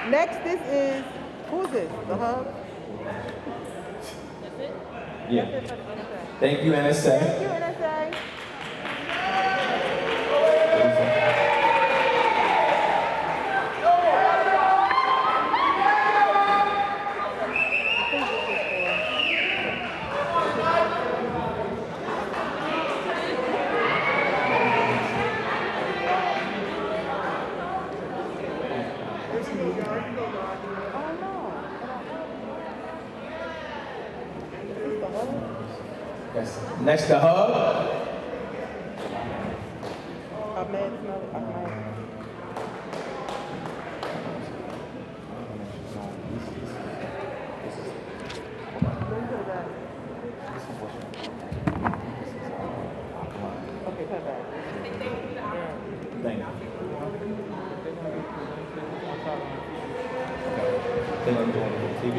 Next, this is, who is this? The hub? Yeah. That's it for the NSA. Thank you, NSA. Thank you, NSA. Yes. Next, the hub. Ahmed. Okay, put it back. Thank you. They're gonna go on the TV.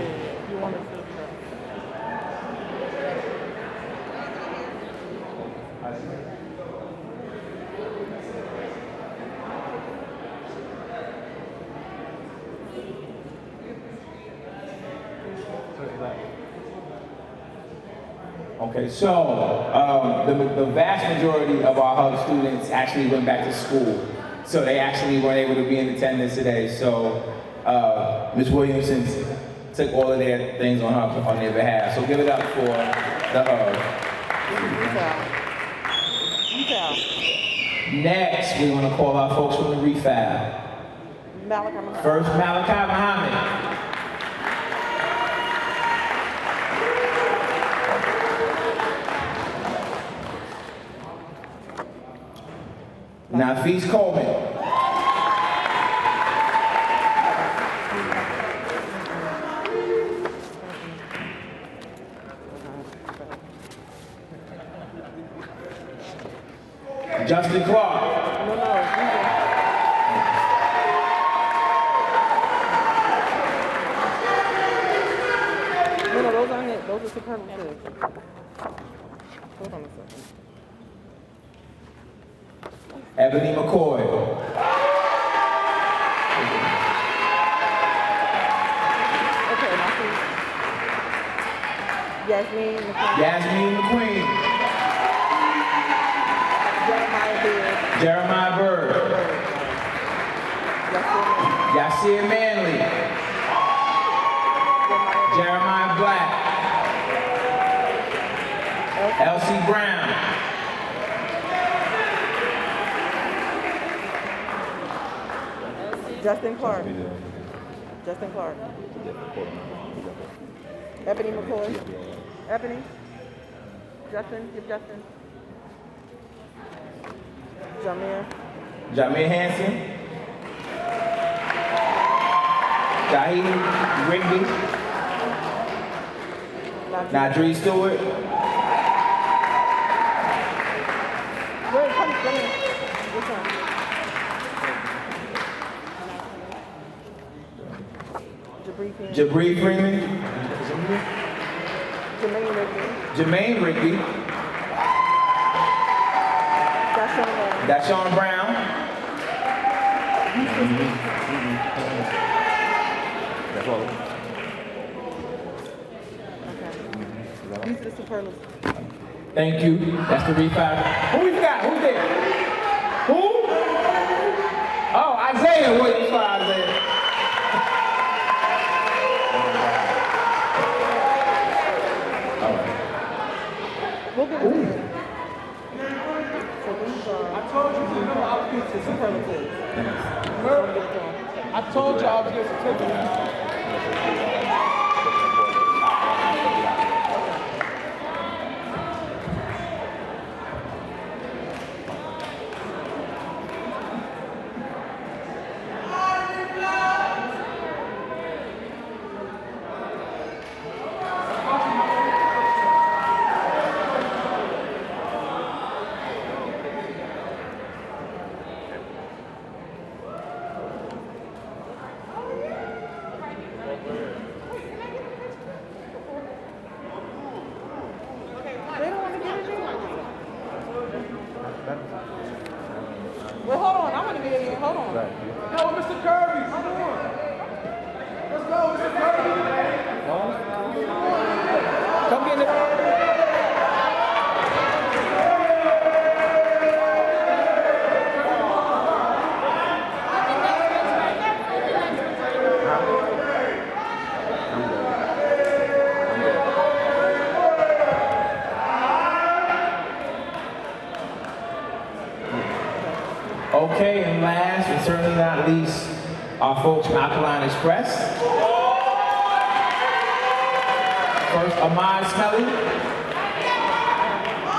You want to see Okay, so the vast majority of our hub students actually went back to school. So they actually weren't able to be in attendance today. So Ms. Williamson took all of their things on their behalf. So give it up for the hub. Next, we're going to call our folks from the refab. First, Malachi Muhammad. Nafis Coleman. Justin Clark. No, those aren't it. Those are superlatives. Hold on a second. Ebony McCoy. Okay, my feet. Yasmin McQueen. Yasmin McQueen. Jeremiah Bird. Yasir Manley. Jeremiah Black. Elsie Brown. Justin Clark. Ebony McCoy. Ebony. Justin. Give Justin. Jameer Hanson. Jaheed Rigby. Nadri Stewart. Wait, come here. Which one? Jabri Freeman. Jermaine Rigby. Dashawn Brown. That's all. These are the superlatives. Thank you. That's the refab. Who we got? Who's there? Who? Oh, Isaiah Williams for Isaiah. We'll get it to you. So these are. I told you to know outfits and superlatives. I told you I was getting certificates. Yo, Mr. Kirby, come on. Let's go, Mr. Kirby. Come get it. Okay, and last but certainly not least, our folks from Alkaline Express. First, Ahmad Smelly.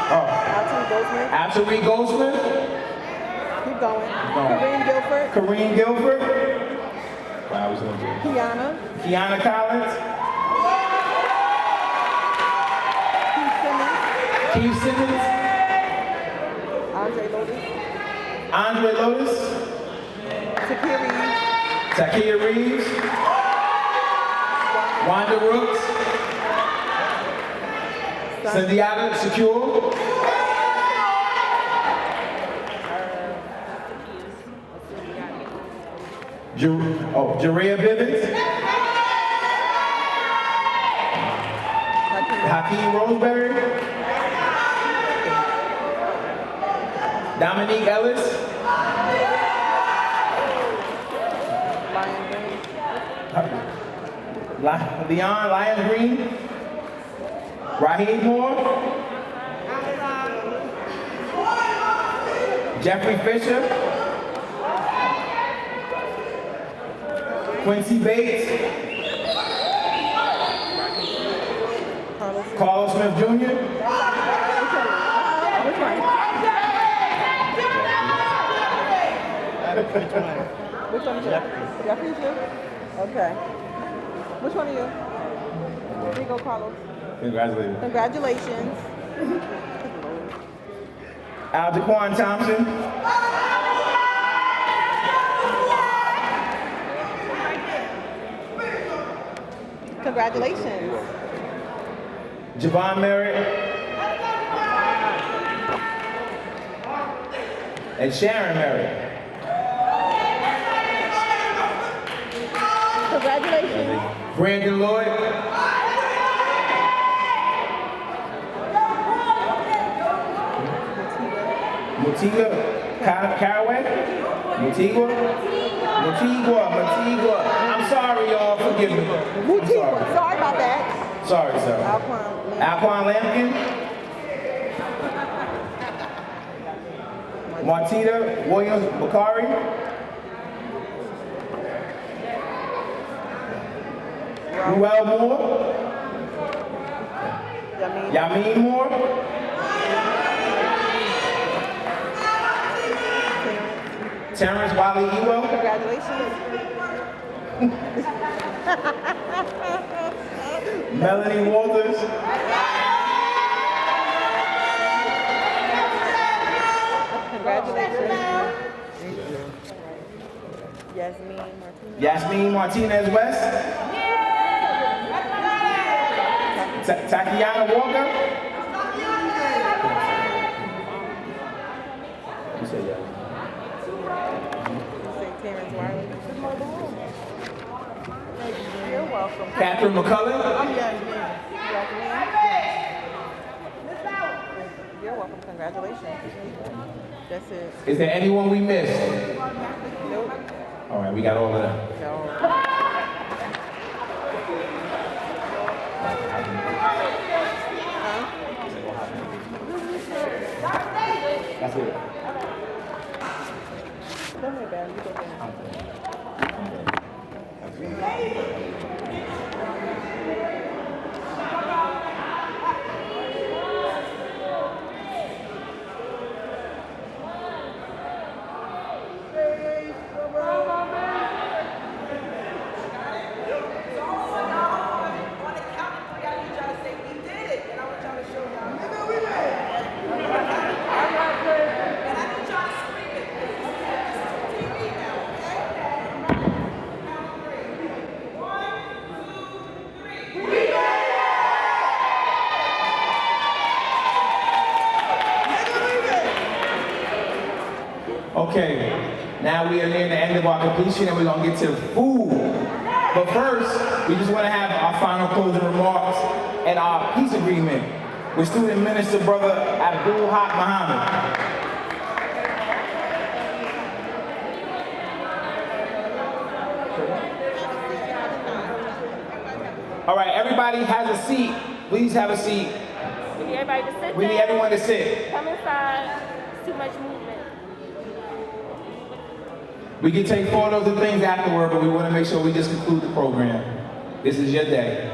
Oh. Altair Goldsman. Keep going. Going. Kareem Guilford. Kareem Guilford. Wow, I was gonna do it. Kiana. Kiana Collins. Keith Simmons. Andre Lotus. Andre Lotus. Takia Reeves. Takia Reeves. Wanda Rooks. Sandiago Secure. Jerea Bivens. Hakeem Roseberry. Dominique Ellis. Leon Lion Green. Raheem Moore. Jeffrey Fisher. Quincy Bates. Carlos Smith Jr. Which one? Which one is Jeffrey? Jeffrey too? Okay. Which one are you? Here you go, Carlos. Congratulations. Congratulations. Aljaquan Thompson. Congratulations. Javon Merritt. And Sharon Merritt. Congratulations. Brandon Lloyd. Motigua Caraway. Motigua. I'm sorry, y'all. Forgive me. I'm sorry. Sorry about that. Sorry, sir. Alquan Lampkin. Martita Williams Bakari. Ruel Moore. Yamin Moore. Terrence Wiley Ewell. Congratulations. Melanie Walters. Congratulations. Yasmin Martinez West. Takiana Walker. You say yeah. You're welcome. Catherine McCullough. You're welcome. Congratulations. That's it. Is there anyone we missed? Nope. All right, we got all of them. That's it. Go ahead, babe. You go of our completion, and we're gonna get to the food. But first, we just wanna have our final closing remarks and our peace agreement with Student Minister Brother Abdul Haq Muhammad. All right, everybody has a seat. Please have a seat. We need everybody to sit. We need everyone to sit. Come inside. It's too much movement. We can take photos and things afterward, but we want to make sure we just conclude the program. This is your day.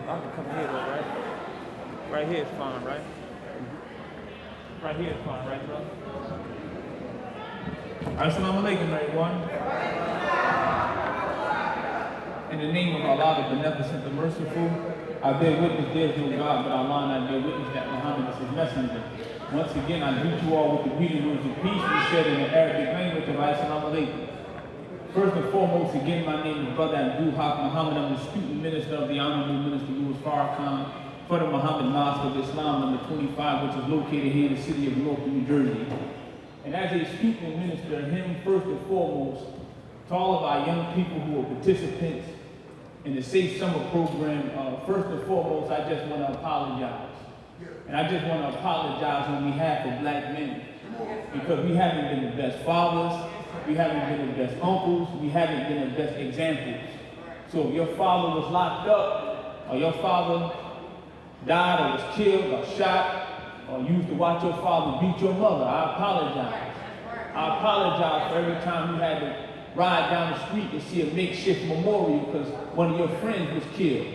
I can come here though, right? Right here is fine, right? Right here is fine, right, brother? Assalamu alaikum, everyone. In the name of Allah, the Beneficent, the Merciful, I bear witness there is no God but Allah, and I bear witness that Muhammad is his messenger. Once again, I greet you all with the greeting words of peace we said in the Arabic language of Assalamu alaikum. First and foremost, again, my name is Brother Abdul Haq Muhammad. I'm the student minister of the Honorable Minister Louis Farrakhan for the Muhammad Mosque of Islam, number 25, which is located here in the city of Newark, New Jersey. And as a student minister, him first and foremost, to all of our young people who are participants in the Safe Summer Program, first and foremost, I just want to apologize. And I just want to apologize on behalf of black men, because we haven't been the best fathers, we haven't been the best uncles, we haven't been the best examples. So if your father was locked up, or your father died or was killed or shot, or you used to watch your father beat your mother, I apologize. I apologize for every time you had to ride down the street to see a makeshift memorial because one of your friends was killed.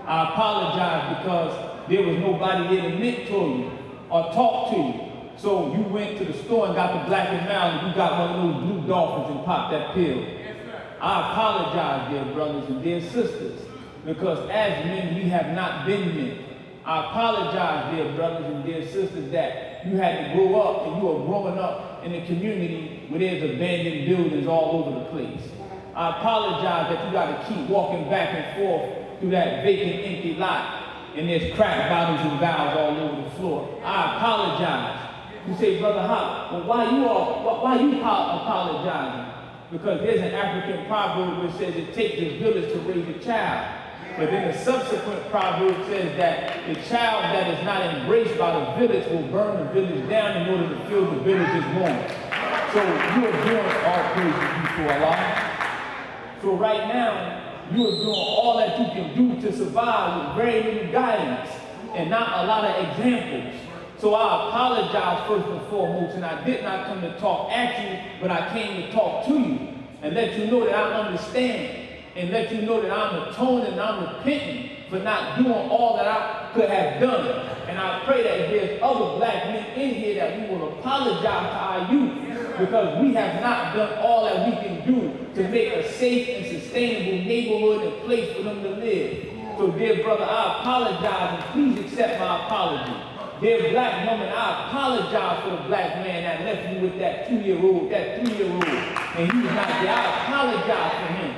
I apologize because there was nobody there to mentor you or talk to you. So you went to the store and got the Black and Mild and you got one of those blue dolphins and popped that pill. I apologize, dear brothers and dear sisters, because as men, we have not been men. I apologize, dear brothers and dear sisters, that you had to grow up and you are growing up in a community where there's abandoned buildings all over the place. I apologize that you got to keep walking back and forth through that vacant, empty lot and there's crack bottles and valves all over the floor. I apologize. You say, Brother Hop, well, why you apologizing? Because there's an African proverb which says it takes a village to raise a child. But then the subsequent proverb says that the child that is not embraced by the village will burn the village down in order to fill the village's warmth. So you are doing all praise before Allah. So right now, you are doing all that you can do to survive with very little guidance and not a lot of examples. So I apologize first and foremost, and I did not come to talk at you, but I came to talk to you and let you know that I understand and let you know that I'm atoning and I'm repenting for not doing all that I could have done. And I pray that if there's other black men in here that we will apologize to our youth because we have not done all that we can do to make a safe and sustainable neighborhood and place for them to live. So dear brother, I apologize and please accept my apology. Dear black woman, I apologize for the black man that left you with that 2-year-old, that 3-year-old, and he was not there. I apologize for him.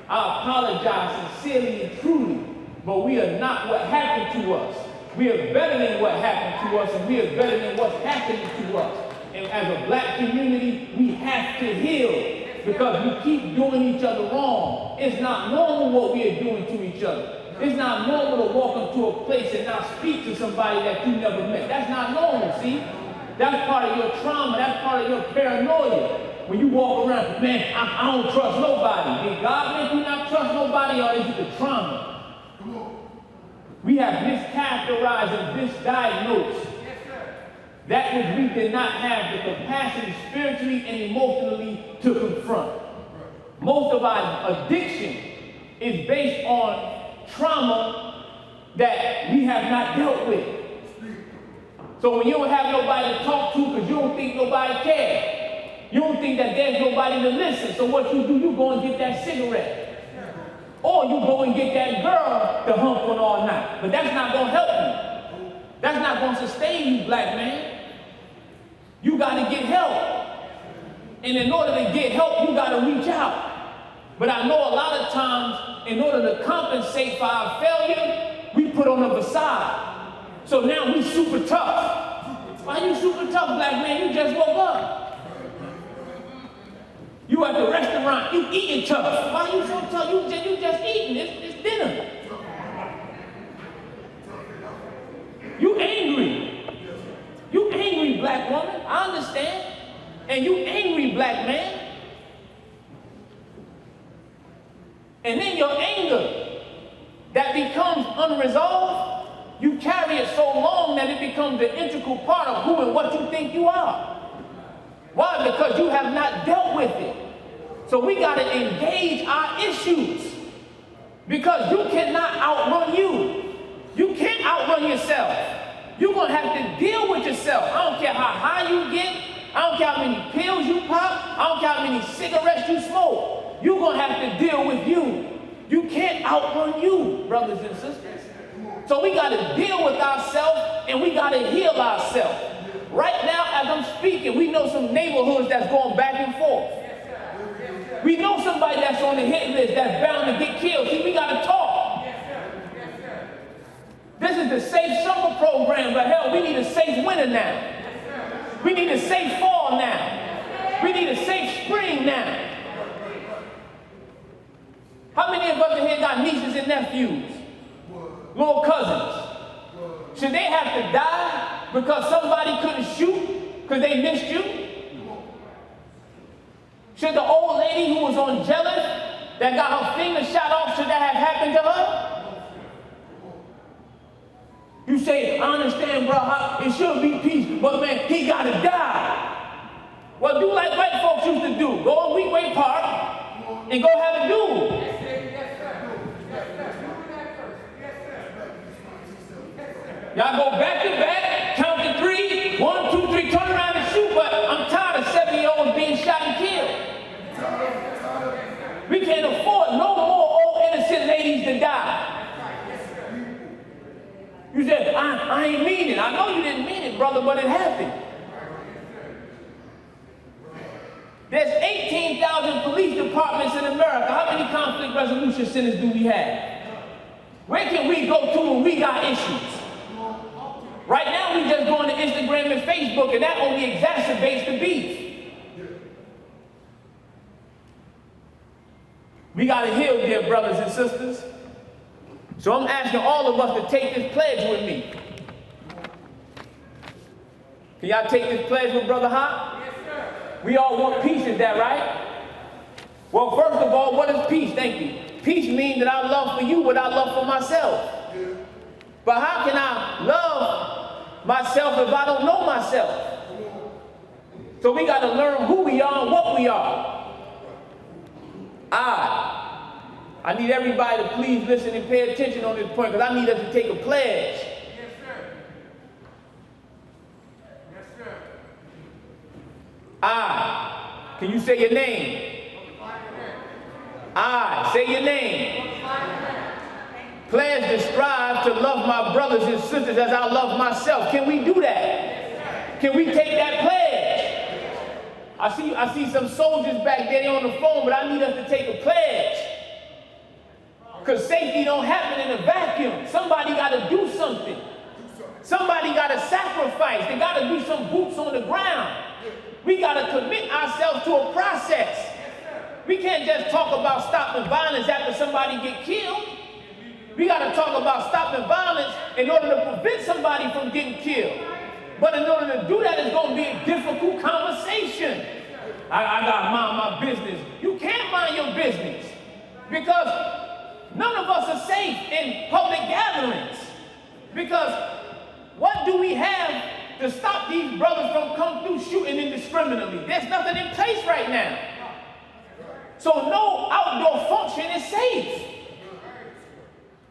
I apologize sincerely and truly, but we are not what happened to us. We are better than what happened to us, and we are better than what's happening to us. And as a black community, we have to heal because we keep doing each other wrong. It's not normal what we are doing to each other. It's not normal to walk into a place and not speak to somebody that you never met. That's not normal, see? That's part of your trauma. That's part of your paranoia. When you walk around, man, I don't trust nobody. Did God make you not trust nobody, or is it the trauma? We have mischaracterized and misdiagnosed that which we did not have the capacity spiritually and emotionally to confront. Most of our addiction is based on trauma that we have not dealt with. So when you don't have nobody to talk to because you don't think nobody cares, you don't think that there's nobody to listen, so what you do, you go and get that cigarette. Or you go and get that girl to hump on all night. But that's not going to help you. That's not going to sustain you, black man. You got to get help. And in order to get help, you got to reach out. But I know a lot of times, in order to compensate for our failure, we put on a facade. So now we super tough. Why you super tough, black man? You just woke up. You at the restaurant, you eating tough. Why you so tough? You just eating. It's dinner. You angry. You angry, black woman. I understand. And you angry, black man. And then your anger that becomes unresolved, you carry it so long that it becomes an integral part of who and what you think you are. Why? Because you have not dealt with it. So we got to engage our issues. Because you cannot outrun you. You can't outrun yourself. You're going to have to deal with yourself. I don't care how high you get. I don't care how many pills you pop. I don't care how many cigarettes you smoke. You're going to have to deal with you. You can't outrun you, brothers and sisters. So we got to deal with ourselves and we got to heal ourselves. Right now, as I'm speaking, we know some neighborhoods that's going back and forth. We know somebody that's on the hit list that's bound to get killed. See, we got to talk. This is the safe summer program, but hell, we need a safe winter now. We need a safe fall now. We need a safe spring now. How many of us in here got nieces and nephews? Little cousins? Should they have to die because somebody couldn't shoot because they missed you? Should the old lady who was on jealous that got her finger shot off, should that have happened to her? You say, I understand, bro, it should be peace, but man, he gotta die. Well, do like white folks used to do. Go on Weekway Park and go have a duel. Y'all go back to back, count to 3, 1, 2, 3, turn around and shoot, but I'm tired of 7-year-olds being shot and killed. We can't afford no more old innocent ladies to die. You said, I ain't mean it. I know you didn't mean it, brother, but it happened. There's 18,000 police departments in America. How many conflict resolution centers do we have? Where can we go to when we got issues? Right now, we just going to Instagram and Facebook, and that only exacerbates the beef. We got to heal, dear brothers and sisters. So I'm asking all of us to take this pledge with me. Can y'all take this pledge with Brother Hot? Yes, sir. We all want peace, is that right? Well, first of all, what is peace? Thank you. Peace means that I love for you what I love for myself. But how can I love myself if I don't know myself? So we got to learn who we are and what we are. I need everybody to please listen and pay attention on this point because I need us to take a pledge. Yes, sir. Yes, sir. Can you say your name? Say your name. Pledge to strive to love my brothers and sisters as I love myself. Can we do that? Can we take that pledge? I see some soldiers back there on the phone, but I need us to take a pledge. Because safety don't happen in a vacuum. Somebody got to do something. Somebody got to sacrifice. There got to be some boots on the ground. We got to commit ourselves to a process. We can't just talk about stopping violence after somebody get killed. We got to talk about stopping violence in order to prevent somebody from getting killed. But in order to do that, it's going to be a difficult conversation. I got to mind my business. You can't mind your business because none of us are safe in public gatherings. Because what do we have to stop these brothers from coming through shooting indiscriminately? There's nothing in place right now. So no outdoor function is safe.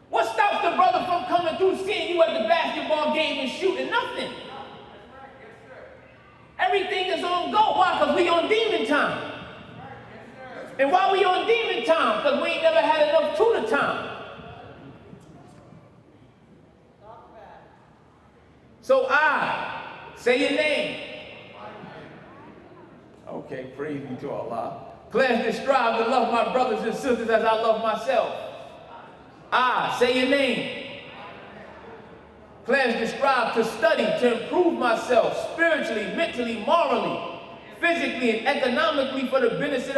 What stops the brother from coming through, seeing you at the basketball game and shooting? Nothing. Everything is on go. Why? Because we on demon time. And why we on demon time? Because we ain't never had enough tuna time. So say your name. Okay, praise be to Allah. Pledge to strive to love my brothers and sisters as I love myself. I, say your name. Pledge to strive to study, to improve myself spiritually, mentally, morally, physically, and economically for the benefit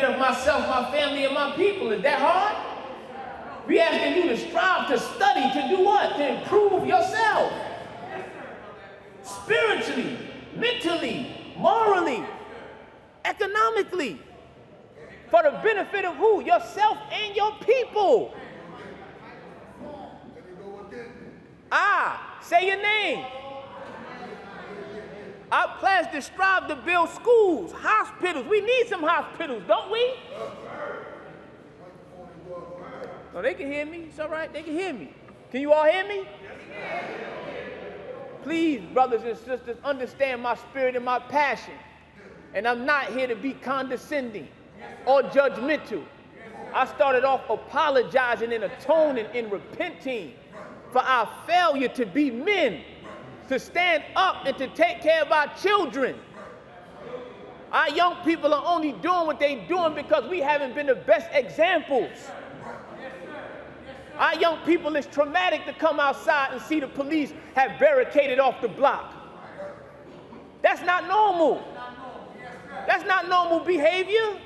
of myself, my family, and my people. Is that hard? We asking you to strive to study, to do what? To improve yourself. Spiritually, mentally, morally, economically. For the benefit of who? Yourself and your people. I, say your name. I pledge to strive to build schools, hospitals. We need some hospitals, don't we? No, they can hear me. It's all right. They can hear me. Can you all hear me? Please, brothers and sisters, understand my spirit and my passion. And I'm not here to be condescending or judgmental. I started off apologizing and atoning and repenting for our failure to be men, to stand up and to take care of our children. Our young people are only doing what they're doing because we haven't been the best examples. Our young people, it's traumatic to come outside and see the police have barricaded off the block. That's not normal. That's not normal behavior.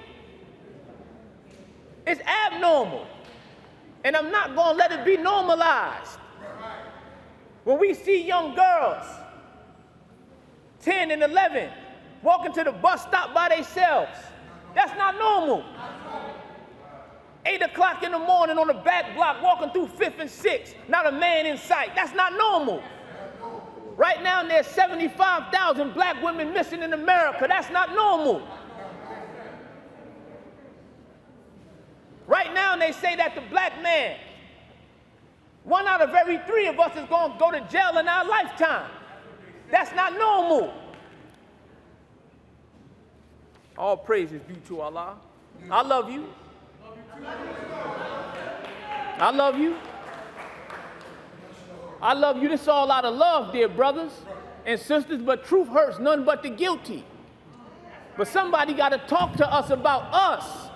It's abnormal. And I'm not going to let it be normalized. When we see young girls, 10 and 11, walking to the bus stop by themselves, that's not normal. 8 o'clock in the morning on the back block, walking through 5th and 6th, not a man in sight. That's not normal. Right now, there's 75,000 black women missing in America. That's not normal. Right now, they say that the black man, 1 out of every 3 of us is going to go to jail in our lifetime. That's not normal. All praise is due to Allah. I love you. I love you. I love you. This is all out of love, dear brothers and sisters, but truth hurts none but the guilty. But somebody got to talk to us about us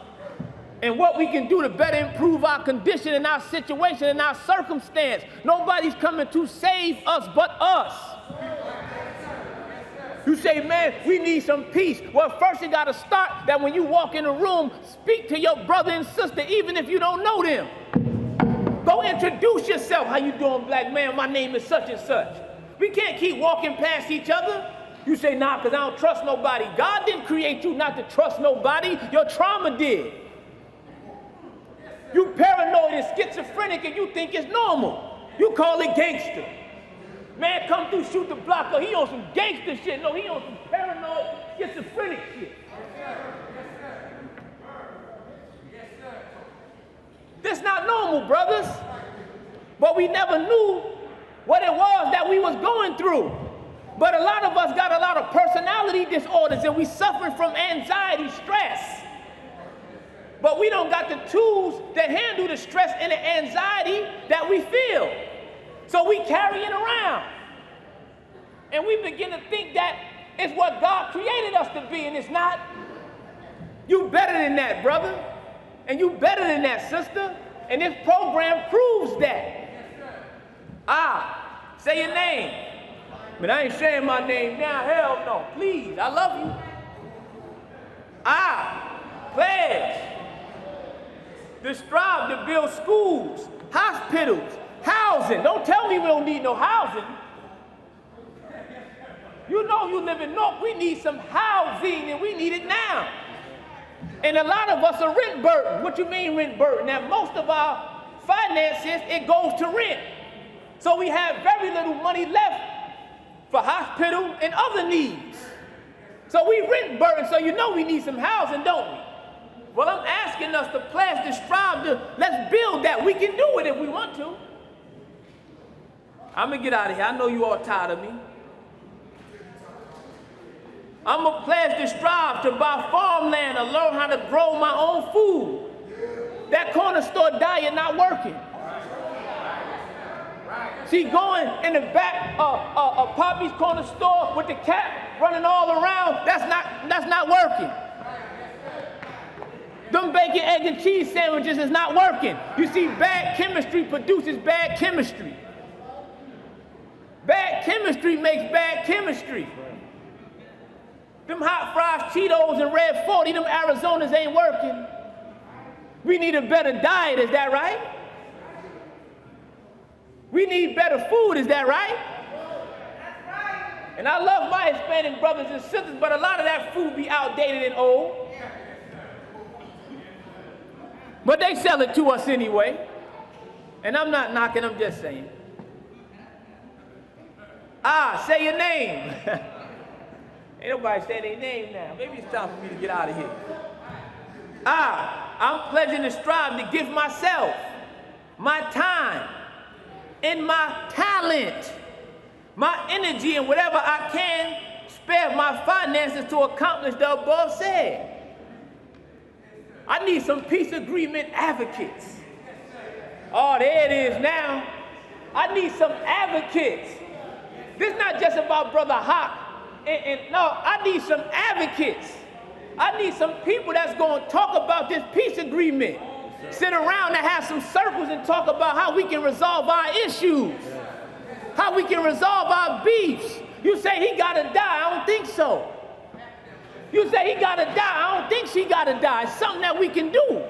and what we can do to better improve our condition and our situation and our circumstance. Nobody's coming to save us but us. You say, man, we need some peace. Well, first you got to start that when you walk in a room, speak to your brother and sister, even if you don't know them. Go introduce yourself. How you doing, black man? My name is such and such. We can't keep walking past each other. You say, nah, because I don't trust nobody. God didn't create you not to trust nobody. Your trauma did. You paranoid and schizophrenic and you think it's normal. You call it gangster. Man come through, shoot the block, or he on some gangster shit. No, he on some paranoid, schizophrenic shit. This not normal, brothers. But we never knew what it was that we was going through. But a lot of us got a lot of personality disorders and we suffering from anxiety, stress. But we don't got the tools to handle the stress and the anxiety that we feel. So we carry it around. And we begin to think that it's what God created us to be, and it's not. You better than that, brother. And you better than that, sister. And this program proves that. Say your name. But I ain't saying my name now. Hell no. Please, I love you. Pledge to strive to build schools, hospitals, housing. Don't tell me we don't need no housing. You know you live in North, we need some housing and we need it now. And a lot of us are rent burdened. What you mean rent burdened? Now most of our finances, it goes to rent. So we have very little money left for hospital and other needs. So we rent burdened, so you know we need some housing, don't we? Well, I'm asking us to pledge, to strive to, let's build that. We can do it if we want to. I'm gonna get out of here. I know you all tired of me. I'm gonna pledge to strive to buy farmland and learn how to grow my own food. That corner store diet not working. See, going in the back of Poppy's corner store with the cat running all around, that's not working. Some bacon, egg, and cheese sandwiches is not working. You see, bad chemistry produces bad chemistry. Bad chemistry makes bad chemistry. Them hot fries, Cheetos, and Red 40, them Arizonas ain't working. We need a better diet, is that right? We need better food, is that right? And I love my Hispanic brothers and sisters, but a lot of that food be outdated and old. But they sell it to us anyway. And I'm not knocking, I'm just saying. Say your name. Ain't nobody saying their name now. Maybe it's time for me to get out of here. I'm pledging to strive to give myself, my time, and my talent, my energy, and whatever I can, spare my finances to accomplish the above said. I need some peace agreement advocates. Oh, there it is now. I need some advocates. This is not just about Brother Hawk. No, I need some advocates. I need some people that's going to talk about this peace agreement. Sit around and have some circles and talk about how we can resolve our issues. How we can resolve our beefs. You say he got to die. I don't think so. You say he got to die. I don't think she got to die. It's something that we can do.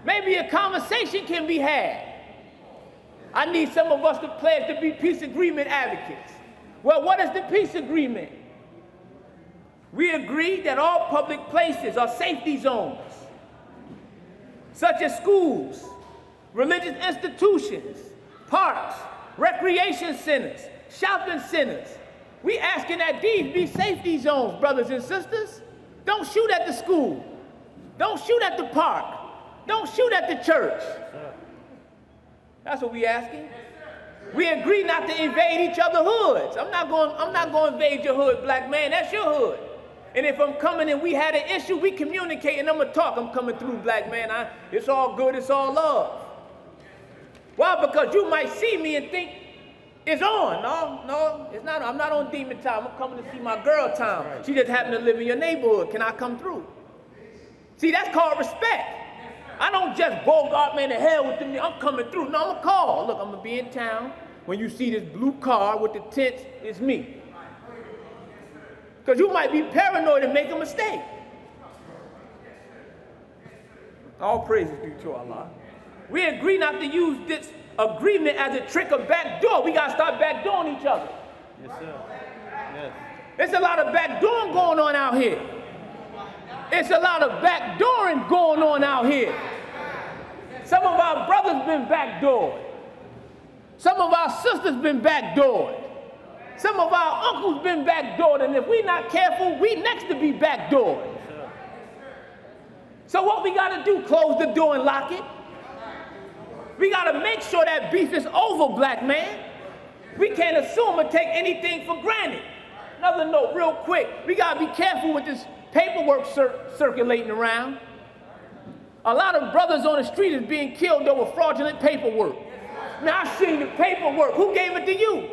Maybe a conversation can be had. I need some of us to pledge to be peace agreement advocates. Well, what is the peace agreement? We agree that all public places are safety zones, such as schools, religious institutions, parks, recreation centers, shopping centers. We asking that these be safety zones, brothers and sisters. Don't shoot at the school. Don't shoot at the park. Don't shoot at the church. That's what we asking. We agree not to invade each other's hoods. I'm not going to invade your hood, black man. That's your hood. And if I'm coming and we had an issue, we communicate and I'm going to talk. I'm coming through, black man. It's all good. It's all love. Why? Because you might see me and think it's on. No, it's not. I'm not on demon time. I'm coming to see my girl time. She just happened to live in your neighborhood. Can I come through? See, that's called respect. I don't just bogart, man, the hell with them. I'm coming through. No, I'm going to call. Look, I'm going to be in town. When you see this blue car with the tents, it's me. Because you might be paranoid and make a mistake. All praises due to Allah. We agree not to use this agreement as a trick or backdoor. We got to start backdooring each other. Yes, sir. Yes. There's a lot of backdooring going on out here. It's a lot of backdooring going on out here. Some of our brothers been backdoored. Some of our sisters been backdoored. Some of our uncles been backdoored, and if we not careful, we next to be backdoored. So what we got to do? Close the door and lock it. We got to make sure that beef is over, black man. We can't assume or take anything for granted. Another note, real quick. We got to be careful with this paperwork circulating around. A lot of brothers on the street is being killed over fraudulent paperwork. Now, I seen the paperwork. Who gave it to you?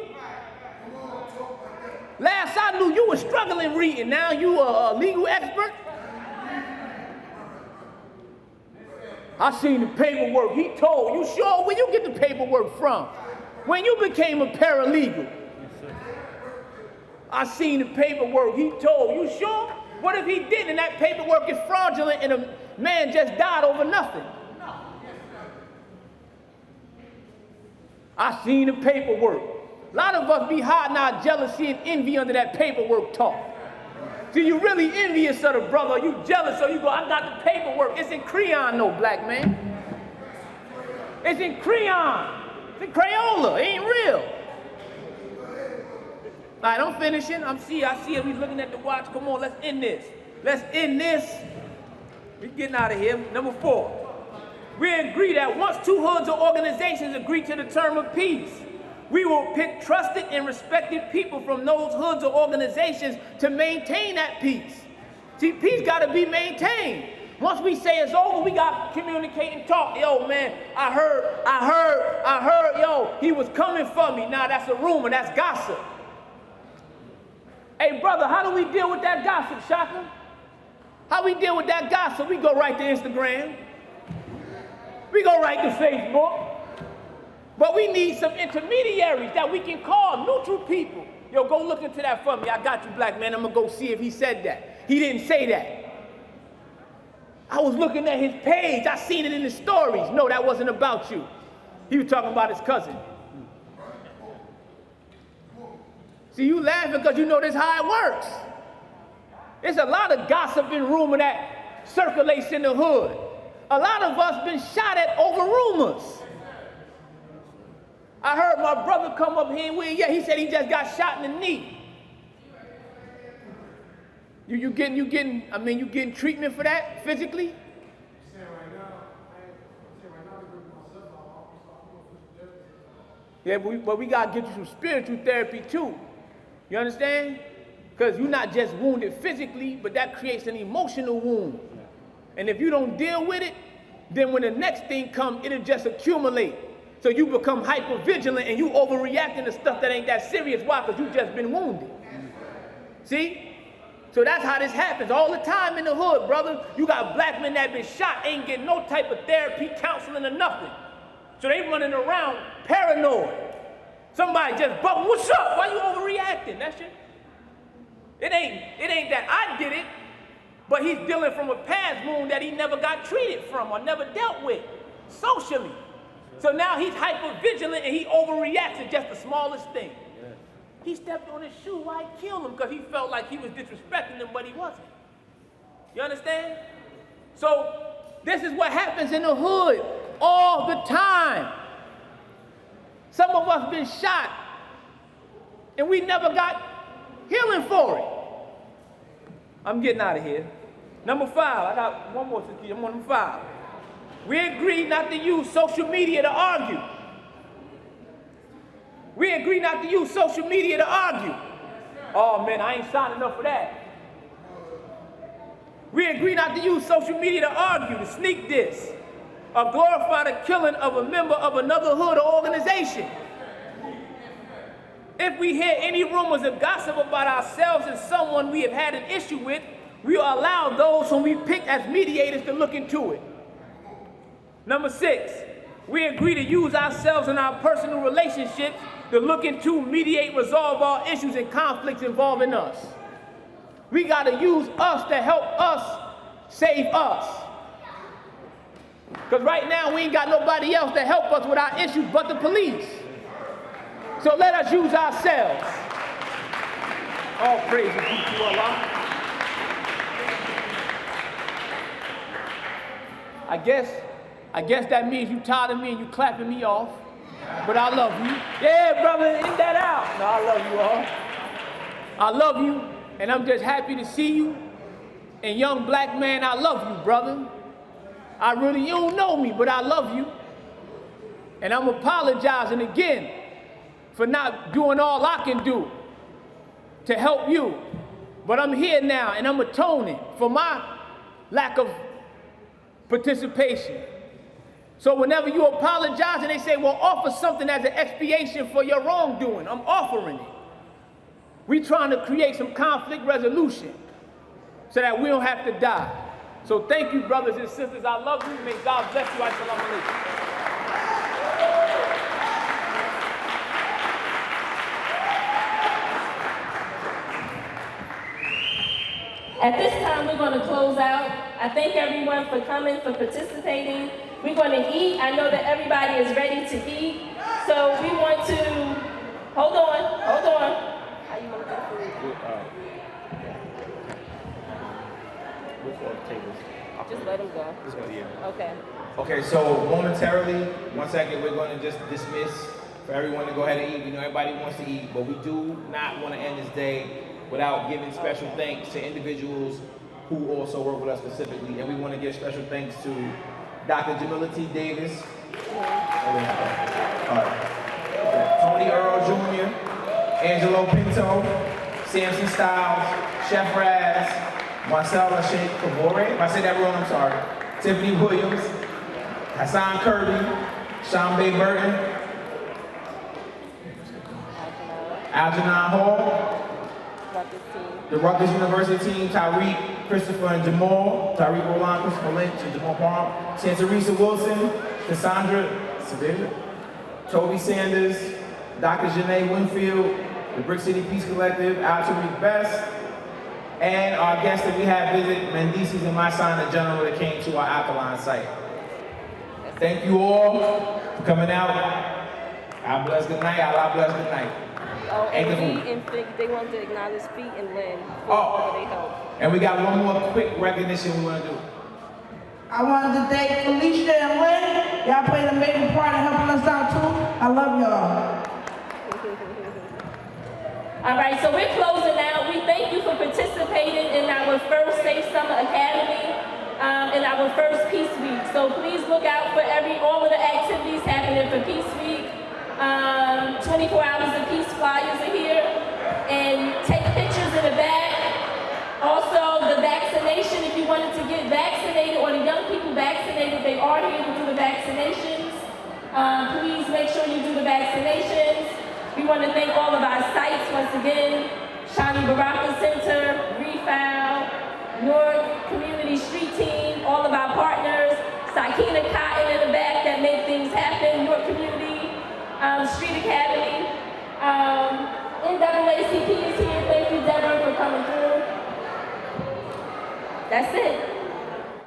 Last I knew, you were struggling reading. Now you a legal expert? I seen the paperwork. He told. You sure? Where you get the paperwork from? When you became a paralegal? I seen the paperwork. He told. You sure? What if he didn't and that paperwork is fraudulent and a man just died over nothing? I seen the paperwork. A lot of us be hiding our jealousy and envy under that paperwork talk. Do you really envious of the brother? Are you jealous? So you go, I got the paperwork. It's in crayon, no, black man. It's in crayon. It's in Crayola. It ain't real. All right, I'm finishing. I see it. We looking at the watch. Come on, let's end this. Let's end this. We getting out of here. Number 4. We agree that once two hoods or organizations agree to the term of peace, we will pick trusted and respected people from those hoods or organizations to maintain that peace. See, peace got to be maintained. Once we say it's over, we got to communicate and talk. Yo, man, I heard, yo, he was coming for me. Now that's a rumor, that's gossip. Hey, brother, how do we deal with that gossip, Shaka? How we deal with that gossip? We go right to Instagram. We go right to Facebook. But we need some intermediaries that we can call, neutral people. Yo, go look into that for me. I got you, black man. I'm gonna go see if he said that. He didn't say that. I was looking at his page. I seen it in his stories. No, that wasn't about you. He was talking about his cousin. See, you laughing because you know this how it works. There's a lot of gossip and rumor that circulates in the hood. A lot of us been shot at over rumors. I heard my brother come up here and he said he just got shot in the knee. You getting treatment for that physically? Yeah, but we gotta get you some spiritual therapy too. You understand? Because you're not just wounded physically, but that creates an emotional wound. And if you don't deal with it, then when the next thing comes, it'll just accumulate. So you become hypervigilant and you overreacting to stuff that ain't that serious. Why? Because you've just been wounded. See? So that's how this happens all the time in the hood, brother. You got black men that been shot, ain't getting no type of therapy, counseling, or nothing. So they running around paranoid. Somebody just bumping, what's up? Why you overreacting? That shit. It ain't that I did it, but he's dealing from a past wound that he never got treated from or never dealt with socially. So now he's hypervigilant and he overreacts to just the smallest thing. He stepped on his shoe, why kill him? Because he felt like he was disrespecting him, but he wasn't. You understand? So this is what happens in the hood all the time. Some of us been shot and we never got healing for it. I'm getting out of here. Number 5, I got one more to keep. I'm on number 5. We agreed not to use social media to argue. We agree not to use social media to argue. Oh man, I ain't signing up for that. We agree not to use social media to argue, to sneak diss, or glorify the killing of a member of another hood or organization. If we hear any rumors of gossip about ourselves and someone we have had an issue with, we will allow those whom we pick as mediators to look into it. Number 6, we agree to use ourselves in our personal relationships to look into, mediate, resolve all issues and conflicts involving us. We got to use us to help us save us. Because right now we ain't got nobody else to help us with our issues but the police. So let us use ourselves. All praise be to Allah. I guess that means you tired of me and you clapping me off. But I love you. Yeah, brother, end that out. No, I love you all. I love you, and I'm just happy to see you. And young black man, I love you, brother. You don't know me, but I love you. And I'm apologizing again for not doing all I can do to help you. But I'm here now, and I'm atoning for my lack of participation. So whenever you apologize and they say, well, offer something as an expiation for your wrongdoing, I'm offering it. We trying to create some conflict resolution so that we don't have to die. So thank you, brothers and sisters. I love you. May God bless you. Assalamu alaikum. At this time, we're going to close out. I thank everyone for coming, for participating. We're going to eat. I know that everybody is ready to eat. So we want to, hold on. How you want to do food? Just let them go. Okay. Okay, so momentarily, 1 second, we're going to just dismiss for everyone to go ahead and eat. We know everybody wants to eat, but we do not want to end this day without giving special thanks to individuals who also work with us specifically. And we want to give special thanks to Dr. Jamila T. Davis, Tony Earl Jr., Angelo Pinto, Samson Styles, Chef Raz, Marcella Sheikh Kabore, if I said that wrong, I'm sorry, Tiffany Williams, Hassan Kirby, Sean Bay Burton, Algernon Hall, Rutgers team. The Rutgers University team, Tyreek, Christopher, and Jamal. Tyreek Roland, Christopher Lynch, and Jamal Palm. Santarisa Wilson, Cassandra Sevilla, Toby Sanders, Dr. Janae Winfield, the Brick City Peace Collective, Al Tariq Best, and our guest that we had visit, Mendices and my son, the gentleman that came to our Alkaline site. Thank you all for coming out. God bless, good night. Allah bless, good night. Oh, And the and food. Fee and Fig, they want to acknowledge Fee and Lynn for all their help. And we got one more quick recognition we want to do. I wanted to thank Felicia and Lynn. Y'all played a major part in helping us out too. I love y'all. All right, so we're closing out. We thank you for participating in our first Safe Summer Academy, in our first Peace Week. So please look out for all of the activities happening for Peace Week. 24 hours of peace flyers are here, and take pictures in the back. Also, the vaccination, if you wanted to get vaccinated or the young people vaccinated, they are here to do the vaccinations. Please make sure you do the vaccinations. We want to thank all of our sites once again, Shani Baraka Center, Refile, Newark Community Street Team, all of our partners, Sakina Cotton in the back that make things happen, Newark Community, Street Academy.